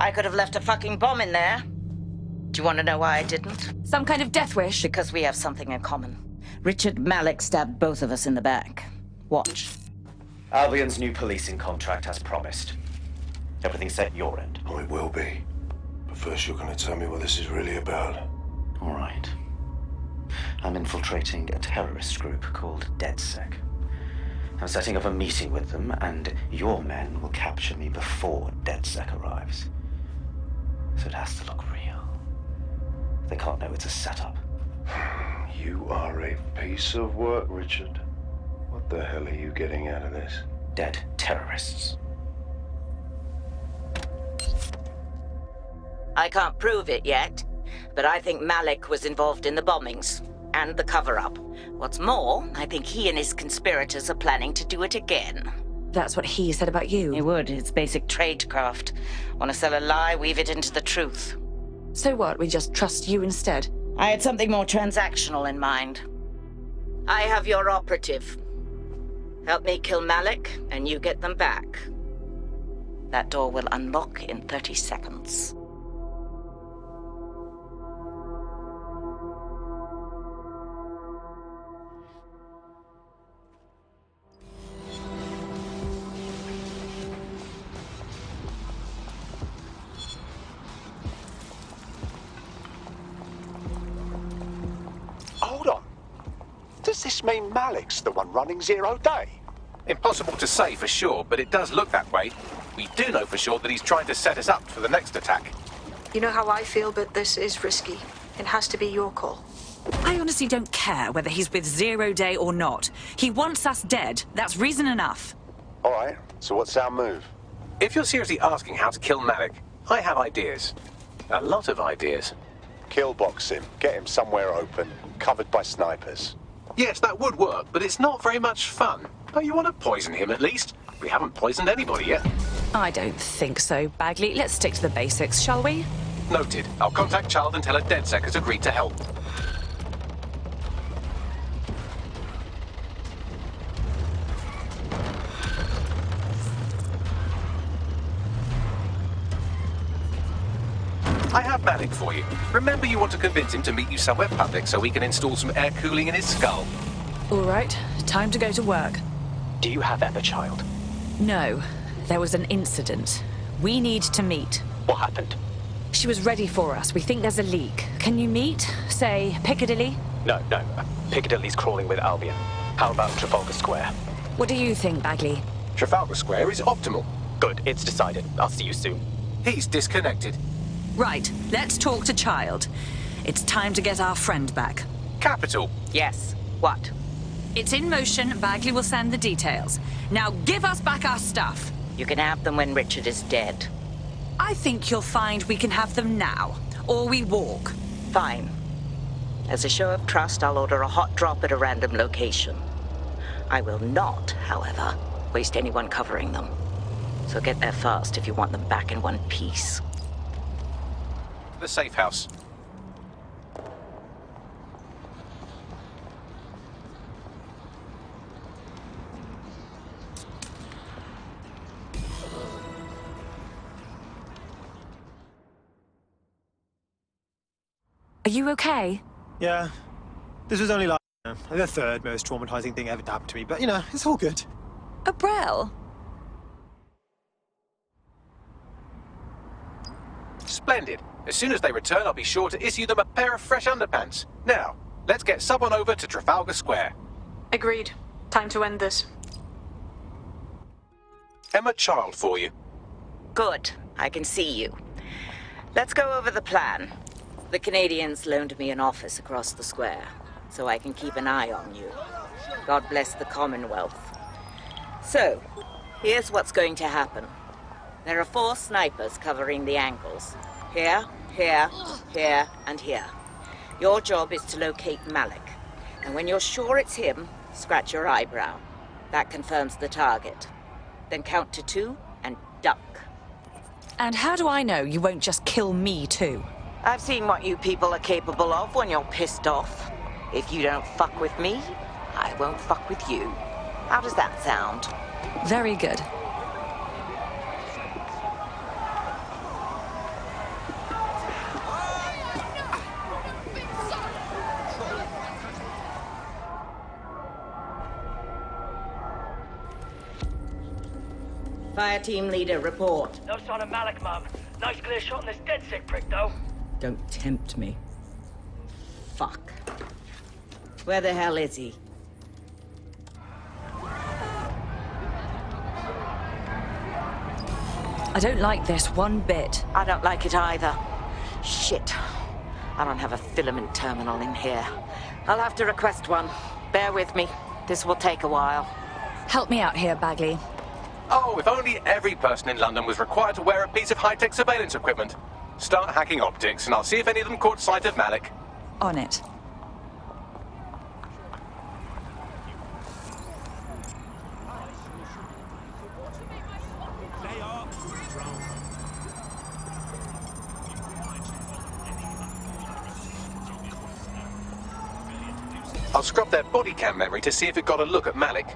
I could have left a fucking bomb in there. Do you want to know why I didn't? Some kind of death wish? Because we have something in common. Richard Malik stabbed both of us in the back. Watch. Albion's new policing contract as promised. Everything set at your end? Oh, it will be. But first you're going to tell me what this is really about. All right. I'm infiltrating a terrorist group called DedSec. I'm setting up a meeting with them, and your men will capture me before DedSec arrives. So it has to look real. They can't know it's a setup. You are a piece of work, Richard. What the hell are you getting out of this? Dead terrorists. I can't prove it yet, but I think Malik was involved in the bombings and the cover-up. What's more, I think he and his conspirators are planning to do it again. That's what he said about you. He would. It's basic tradecraft. Want to sell a lie, weave it into the truth. So what, we just trust you instead? I had something more transactional in mind. I have your operative. Help me kill Malik, and you get them back. That door will unlock in 30 seconds. Hold on. Does this mean Malik's the one running Zero Day? Impossible to say for sure, but it does look that way. We do know for sure that he's trying to set us up for the next attack. You know how I feel, but this is risky. It has to be your call. I honestly don't care whether he's with Zero Day or not. He wants us dead. That's reason enough. All right, so what's our move? If you're seriously asking how to kill Malik, I have ideas. A lot of ideas. Killbox him. Get him somewhere open, covered by snipers. Yes, that would work, but it's not very much fun. Oh, you want to poison him at least? We haven't poisoned anybody yet. I don't think so, Bagley. Let's stick to the basics, shall we? Noted. I'll contact Child and tell her DedSec has agreed to help. I have Malik for you. Remember, you want to convince him to meet you somewhere public so we can install some air cooling in his skull. All right, time to go to work. Do you have Emma, Child? No, there was an incident. We need to meet. What happened? She was ready for us. We think there's a leak. Can you meet, say, Piccadilly? No. Piccadilly's crawling with Albion. How about Trafalgar Square? What do you think, Bagley? Trafalgar Square is optimal. Good, it's decided. I'll see you soon. He's disconnected. Right, let's talk to Child. It's time to get our friend back. Capital. Yes. What? It's in motion. Bagley will send the details. Now give us back our stuff. You can have them when Richard is dead. I think you'll find we can have them now, or we walk. Fine. As a show of trust, I'll order a hot drop at a random location. I will not, however, waste anyone covering them. So get there fast if you want them back in one piece. The safe house. Are you okay? Yeah. This was only like the third most traumatizing thing ever to happen to me, but you know, it's all good. Abrel? Splendid. As soon as they return, I'll be sure to issue them a pair of fresh underpants. Now, let's get someone over to Trafalgar Square. Agreed. Time to end this. Emma Child for you. Good. I can see you. Let's go over the plan. The Canadians loaned me an office across the square, so I can keep an eye on you. God bless the Commonwealth. So, here's what's going to happen. There are 4 snipers covering the angles. Here, here, here, and here. Your job is to locate Malik. And when you're sure it's him, scratch your eyebrow. That confirms the target. Then count to 2 and duck. And how do I know you won't just kill me too? I've seen what you people are capable of when you're pissed off. If you don't fuck with me, I won't fuck with you. How does that sound? Very good. Fire team leader, report. No sign of Malik, Mum. Nice clear shot on this DedSec prick, though. Don't tempt me. Fuck. Where the hell is he? I don't like this one bit. I don't like it either. Shit. I don't have a filament terminal in here. I'll have to request one. Bear with me. This will take a while. Help me out here, Bagley. Oh, if only every person in London was required to wear a piece of high-tech surveillance equipment. Start hacking optics, and I'll see if any of them caught sight of Malik. On it. I'll scrub their body cam memory to see if it got a look at Malik.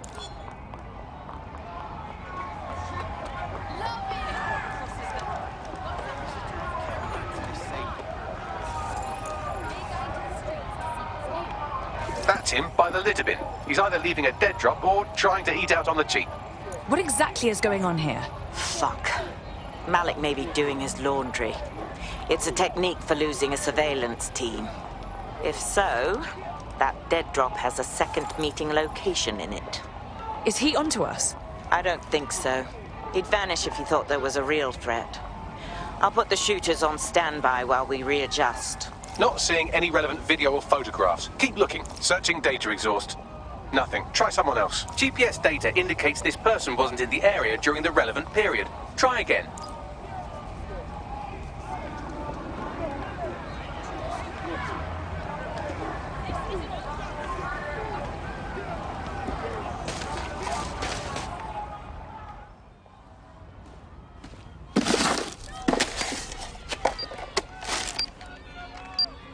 That's him by the litter bin. He's either leaving a dead drop or trying to eat out on the cheap. What exactly is going on here? Fuck. Malik may be doing his laundry. It's a technique for losing a surveillance team. If so, that dead drop has a second meeting location in it. Is he onto us? I don't think so. He'd vanish if he thought there was a real threat. I'll put the shooters on standby while we readjust. Not seeing any relevant video or photographs. Keep looking. Searching data exhaust. Nothing. Try someone else. GPS data indicates this person wasn't in the area during the relevant period. Try again.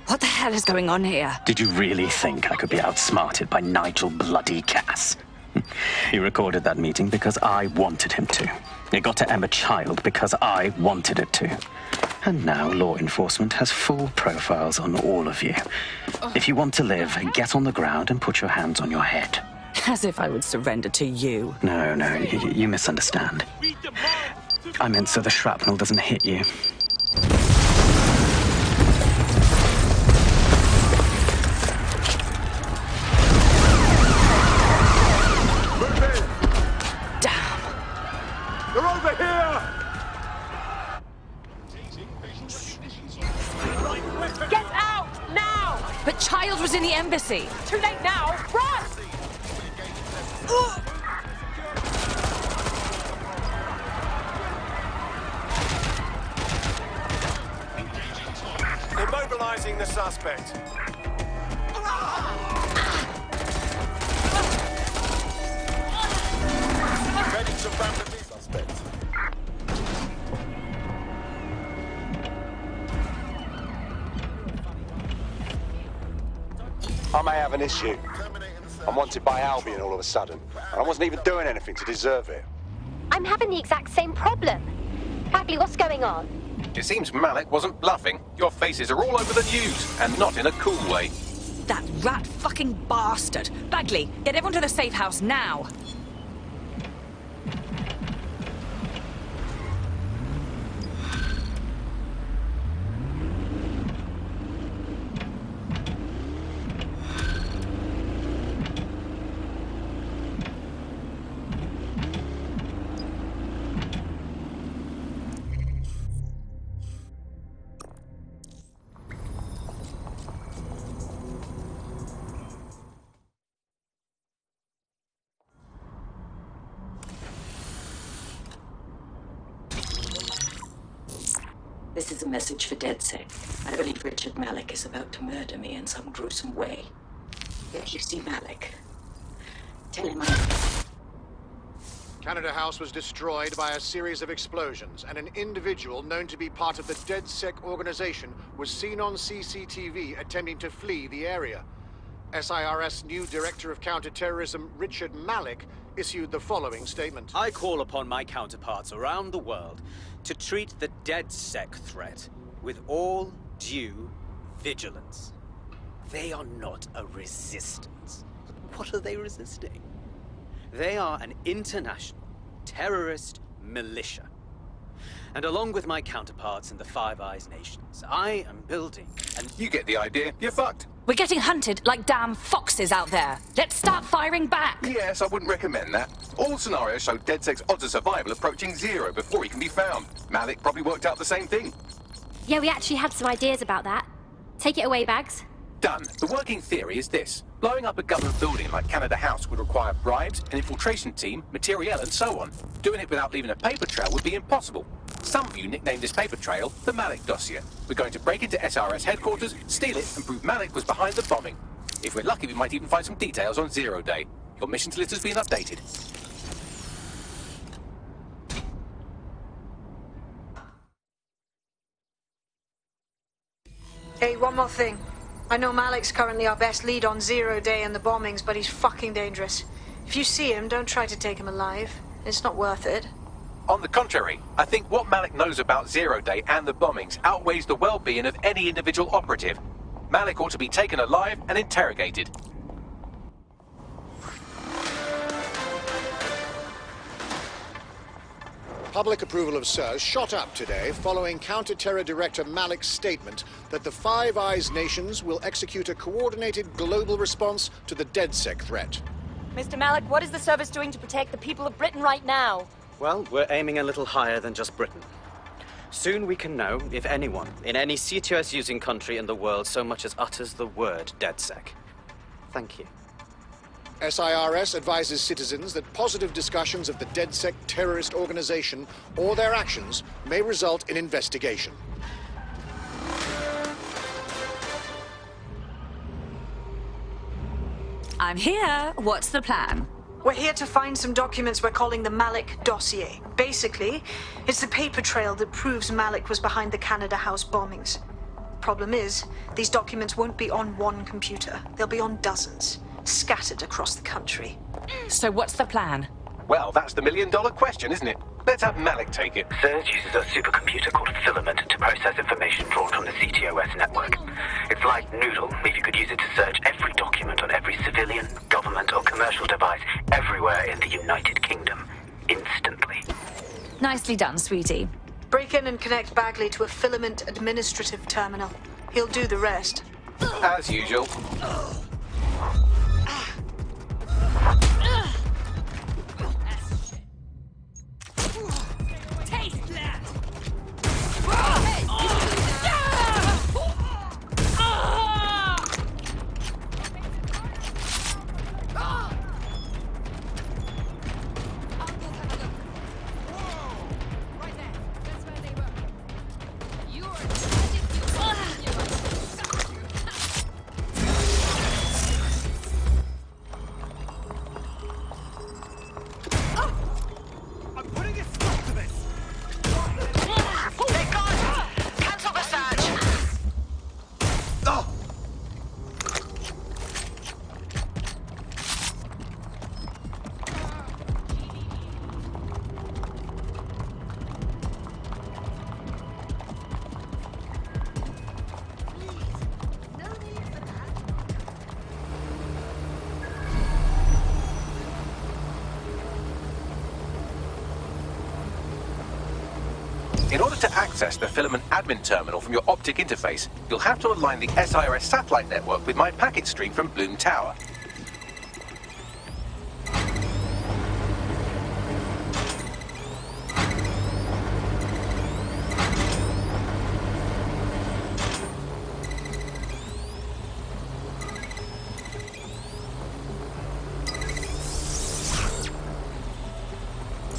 What the hell is going on here? Did you really think I could be outsmarted by Nigel bloody Cass? He recorded that meeting because I wanted him to. It got to Emma Child because I wanted it to. And now law enforcement has full profiles on all of you. If you want to live, get on the ground and put your hands on your head. As if I would surrender to you. No, you misunderstand. I meant so the shrapnel doesn't hit you. They're over here! Get out, now! But Child was in the embassy. Too late now, run! Immobilizing the suspect. Ready to rapidly suspect. I may have an issue. I'm wanted by Albion all of a sudden, and I wasn't even doing anything to deserve it. I'm having the exact same problem. Bagley, what's going on? It seems Malik wasn't bluffing. Your faces are all over the news, and not in a cool way. That rat fucking bastard. Bagley, get everyone to the safe house now. This is a message for DedSec. I believe Richard Malik is about to murder me in some gruesome way. If you see Malik, tell him Canada House was destroyed by a series of explosions, and an individual known to be part of the DedSec organization was seen on CCTV attempting to flee the area. SIRS new Director of Counterterrorism Richard Malik issued the following statement. I call upon my counterparts around the world to treat the DedSec threat with all due vigilance. They are not a resistance. What are they resisting? They are an international terrorist militia. And along with my counterparts in the Five Eyes nations, I am building and... You get the idea. You're fucked. We're getting hunted like damn foxes out there. Let's start firing back. Yes, I wouldn't recommend that. All scenarios show DedSec's odds of survival approaching 0 before he can be found. Malik probably worked out the same thing. Yeah, we actually had some ideas about that. Take it away, Bags. Done. The working theory is this. Blowing up a government building like Canada House would require bribes, an infiltration team, materiel, and so on. Doing it without leaving a paper trail would be impossible. Some of you nicknamed this paper trail the Malik dossier. We're going to break into SRS headquarters, steal it, and prove Malik was behind the bombing. If we're lucky, we might even find some details on 0 Day. Your missions list has been updated. Hey, one more thing. I know Malik's currently our best lead on 0 Day and the bombings, but he's fucking dangerous. If you see him, don't try to take him alive. It's not worth it. On the contrary, I think what Malik knows about 0 Day and the bombings outweighs the well-being of any individual operative. Malik ought to be taken alive and interrogated. Public approval of SIRS shot up today following Counter-Terror Director Malik's statement that the Five Eyes nations will execute a coordinated global response to the DedSec threat. Mr. Malik, what is the service doing to protect the people of Britain right now? Well, we're aiming a little higher than just Britain. Soon we can know if anyone in any CTOS-using country in the world so much as utters the word DedSec. Thank you. SIRS advises citizens that positive discussions of the DedSec terrorist organization or their actions may result in investigation. I'm here. What's the plan? We're here to find some documents we're calling the Malik dossier. Basically, it's the paper trail that proves Malik was behind the Canada House bombings. Problem is, these documents won't be on one computer. They'll be on dozens, scattered across the country. So what's the plan? Well, that's the million-dollar question, isn't it? Let's have Malik take it. SIRS uses a supercomputer called Filament to process information drawn from the CTOS network. It's like Noodle, if you could use it to search every document on every civilian, government, or commercial device everywhere in the United Kingdom, instantly. Nicely done, sweetie. Break in and connect Bagley to a Filament administrative terminal. He'll do the rest. As usual. In order to access the Filament admin terminal from your optic interface, you'll have to align the SIRS satellite network with my packet stream from Bloom Tower.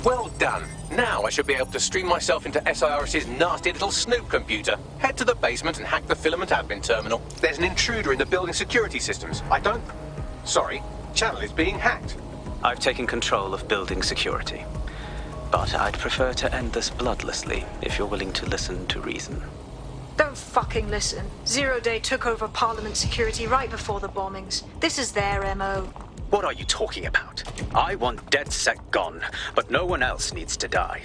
Well done. Now I should be able to stream myself into SIRS's nasty little snoop computer. Head to the basement and hack the Filament admin terminal. There's an intruder in the building security systems. Sorry, channel is being hacked. I've taken control of building security. But I'd prefer to end this bloodlessly, if you're willing to listen to reason. Don't fucking listen. 0 Day took over Parliament security right before the bombings. This is their MO. What are you talking about? I want DedSec gone, but no one else needs to die.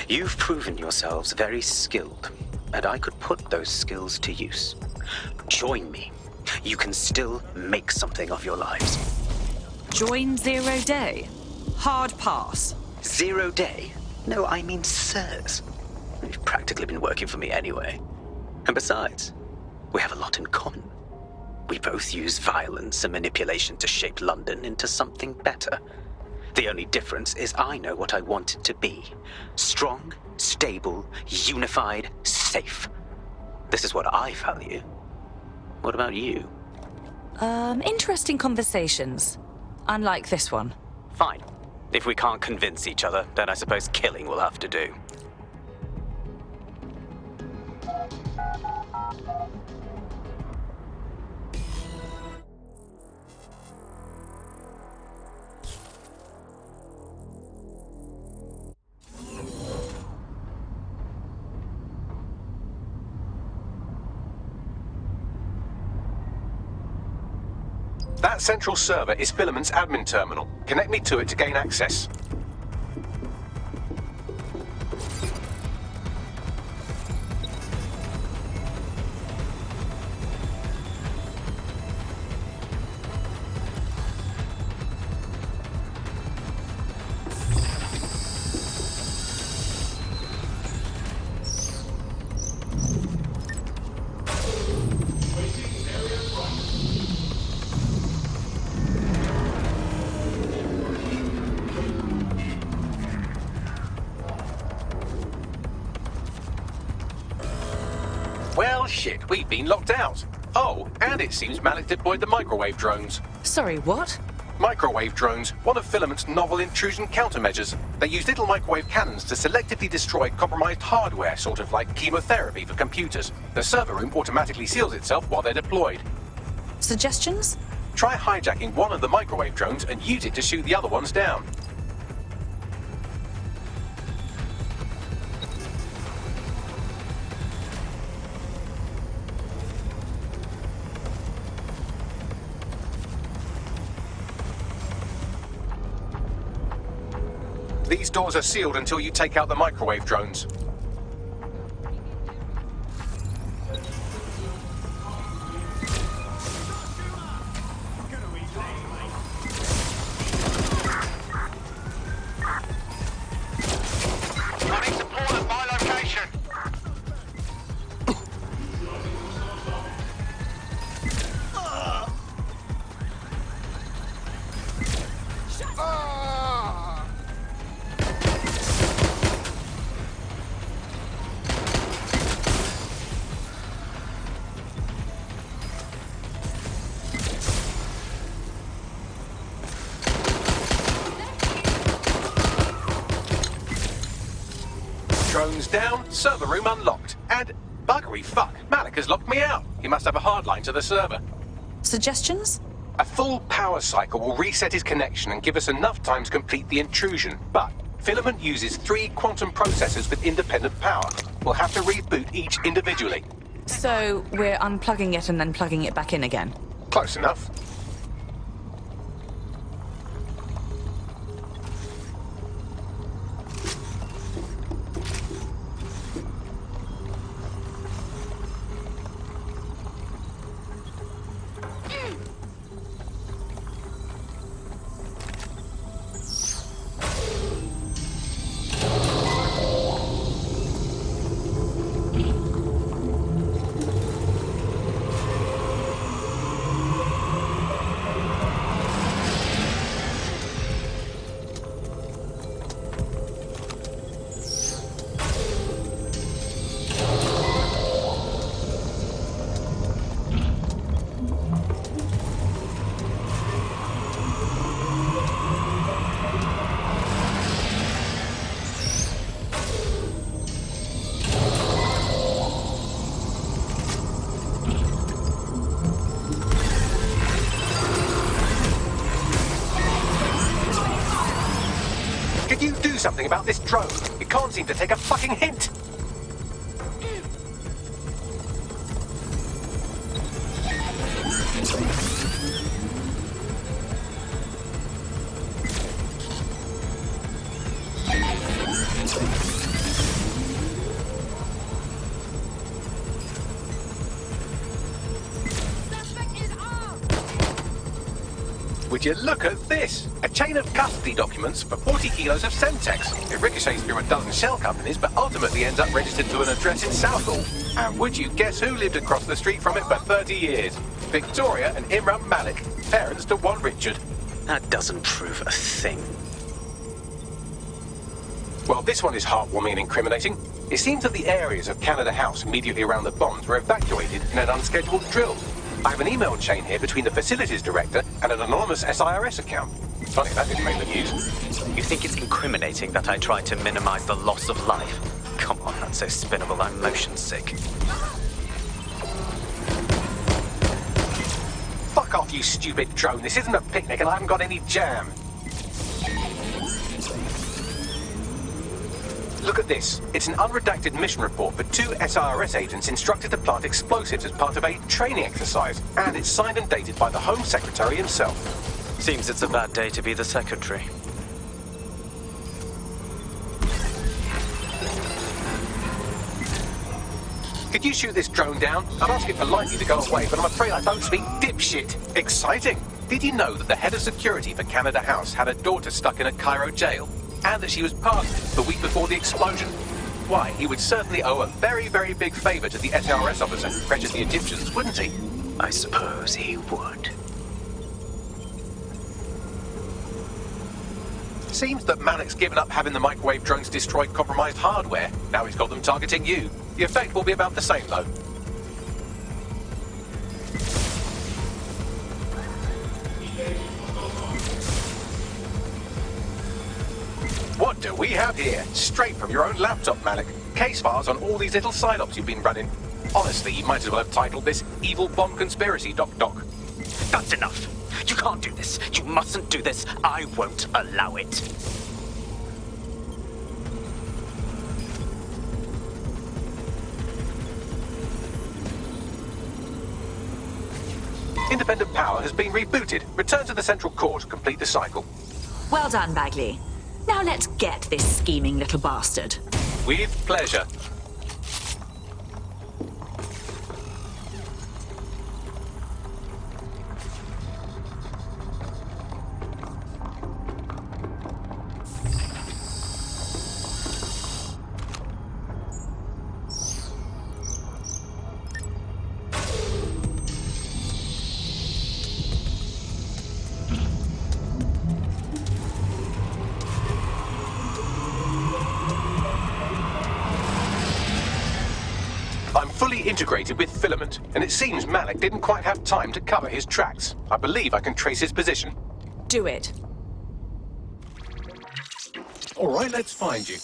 You've proven yourselves very skilled, and I could put those skills to use. Join me. You can still make something of your lives. Join 0 Day? Hard pass. 0 Day? No, I mean sirs. You've practically been working for me anyway. And besides, we have a lot in common. We both use violence and manipulation to shape London into something better. The only difference is I know what I want it to be. Strong, stable, unified, safe. This is what I value. What about you? Interesting conversations. Unlike this one. Fine. If we can't convince each other, then I suppose killing will have to do. That central server is Filament's admin terminal. Connect me to it to gain access. Well, shit, we've been locked out. Oh, and it seems Malik deployed the microwave drones. Sorry, what? Microwave drones, one of Filament's novel intrusion countermeasures. They use little microwave cannons to selectively destroy compromised hardware, sort of like chemotherapy for computers. The server room automatically seals itself while they're deployed. Suggestions? Try hijacking one of the microwave drones and use it to shoot the other ones down. These doors are sealed until you take out the microwave drones. I need support at my location. Drones down, server room unlocked. And buggery fuck, Malik has locked me out. He must have a hard line to the server. Suggestions? A full power cycle will reset his connection and give us enough time to complete the intrusion. But Filament uses 3 quantum processors with independent power. We'll have to reboot each individually. So we're unplugging it and then plugging it back in again? Close enough. Could you do something about this drone? It can't seem to take a fucking hint. We're Would you look at this? A chain of custody documents for 40 kilos of Semtex. It ricochets through a dozen shell companies, but ultimately ends up registered to an address in Southall. And would you guess who lived across the street from it for 30 years? Victoria and Imran Malik, parents to one Richard. That doesn't prove a thing. Well, this one is heartwarming and incriminating. It seems that the areas of Canada House immediately around the bombs were evacuated in an unscheduled drill. I have an email chain here between the facilities director and an anonymous SIRS account. Funny that didn't make the news. You think it's incriminating that I tried to minimize the loss of life? Come on, that's so spinnable, I'm motion sick. Fuck off, you stupid drone. This isn't a picnic and I haven't got any jam. Look at this. It's an unredacted mission report for 2 SIRS agents instructed to plant explosives as part of a training exercise. And it's signed and dated by the Home Secretary himself. Seems it's a bad day to be the Secretary. Could you shoot this drone down? I'd ask it politely to go away, but I'm afraid I don't speak dipshit. Exciting. Did you know that the head of security for Canada House had a daughter stuck in a Cairo jail? And that she was pardoned the week before the explosion? Why, he would certainly owe a very, very big favor to the SRS officer who pressured the Egyptians, wouldn't he? I suppose he would. Seems that Malik's given up having the microwave drones destroy compromised hardware. Now he's got them targeting you. The effect will be about the same, though. What do we have here? Straight from your own laptop, Malik. Case files on all these little side ops you've been running. Honestly, you might as well have titled this Evil Bomb Conspiracy, Doc. That's enough. You can't do this. You mustn't do this. I won't allow it. Independent power has been rebooted. Return to the central core to complete the cycle. Well done, Bagley. Now let's get this scheming little bastard. With pleasure. Integrated with filament, and it seems Malik didn't quite have time to cover his tracks. I believe I can trace his position. Do it. All right, let's find you.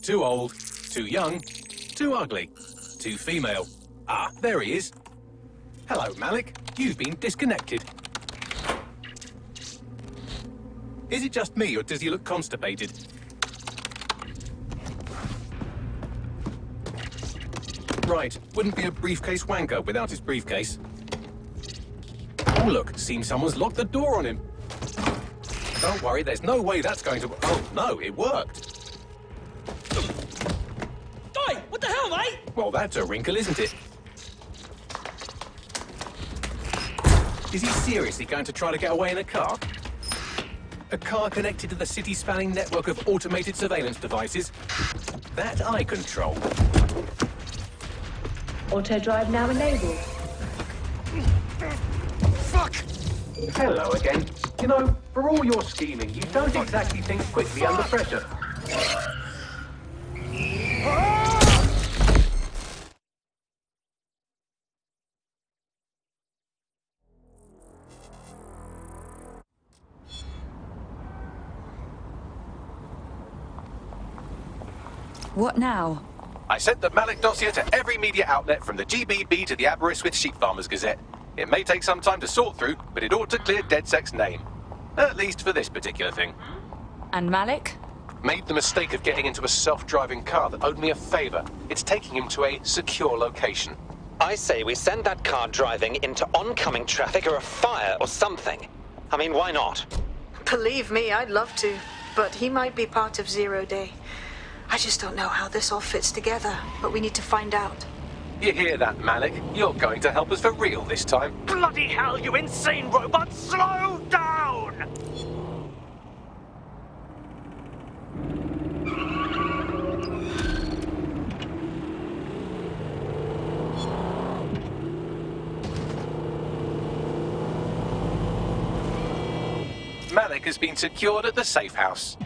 Too old, too young, too ugly, too female. Ah, there he is. Hello, Malik. You've been disconnected. Is it just me, or does he look constipated? Right, wouldn't be a briefcase wanker without his briefcase. Oh look, seems someone's locked the door on him. Don't worry, there's no way that's going to... Oh no, it worked. Oi, what the hell, mate? Well, that's a wrinkle, isn't it? Is he seriously going to try to get away in a car? A car connected to the city-spanning network of automated surveillance devices? That I control. Auto drive now enabled. Fuck! Hello again. You know, for all your scheming, you don't exactly think quickly under pressure. What now? I sent the Malik dossier to every media outlet from the GBB to the Aberystwyth Sheep Farmers Gazette. It may take some time to sort through, but it ought to clear DedSec's name. At least for this particular thing. And Malik? Made the mistake of getting into a self-driving car that owed me a favor. It's taking him to a secure location. I say we send that car driving into oncoming traffic or a fire or something. I mean, why not? Believe me, I'd love to. But he might be part of Zero Day. I just don't know how this all fits together, but we need to find out. You hear that, Malik? You're going to help us for real this time. Bloody hell, you insane robot! Slow down! Malik has been secured at the safe house.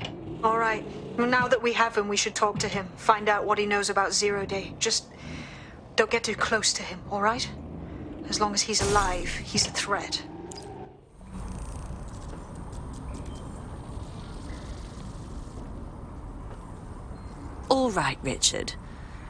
All right. Now that we have him, we should talk to him. Find out what he knows about Zero Day. Just don't get too close to him, all right? As long as he's alive, he's a threat. All right, Richard.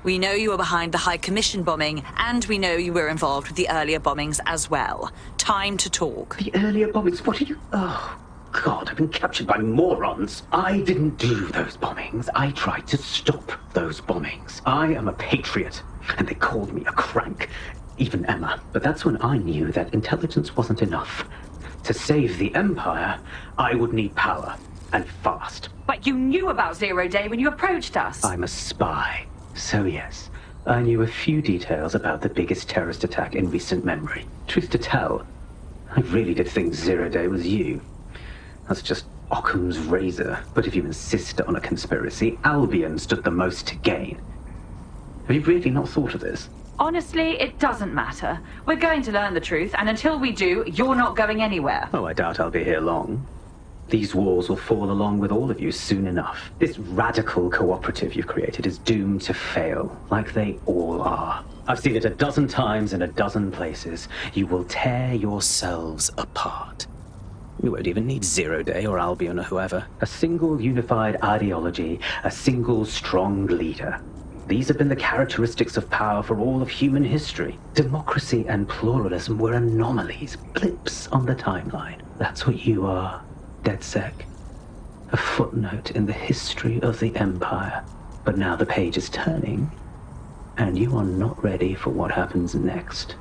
We know you were behind the High Commission bombing, and we know you were involved with the earlier bombings as well. Time to talk. The earlier bombings? What are you... Oh, God, I've been captured by morons. I didn't do those bombings. I tried to stop those bombings. I am a patriot, and they called me a crank. Even Emma. But that's when I knew that intelligence wasn't enough. To save the Empire, I would need power, and fast. But you knew about Zero Day when you approached us. I'm a spy. So yes, I knew a few details about the biggest terrorist attack in recent memory. Truth to tell, I really did think Zero Day was you. That's just Occam's razor. But if you insist on a conspiracy, Albion stood the most to gain. Have you really not thought of this? Honestly, it doesn't matter. We're going to learn the truth, and until we do, you're not going anywhere. Oh, I doubt I'll be here long. These walls will fall along with all of you soon enough. This radical cooperative you've created is doomed to fail, like they all are. I've seen it a dozen times in a dozen places. You will tear yourselves apart. You won't even need Zero Day or Albion or whoever. A single unified ideology, a single strong leader. These have been the characteristics of power for all of human history. Democracy and pluralism were anomalies, blips on the timeline. That's what you are. DedSec, a footnote in the history of the Empire. But now the page is turning, and you are not ready for what happens next.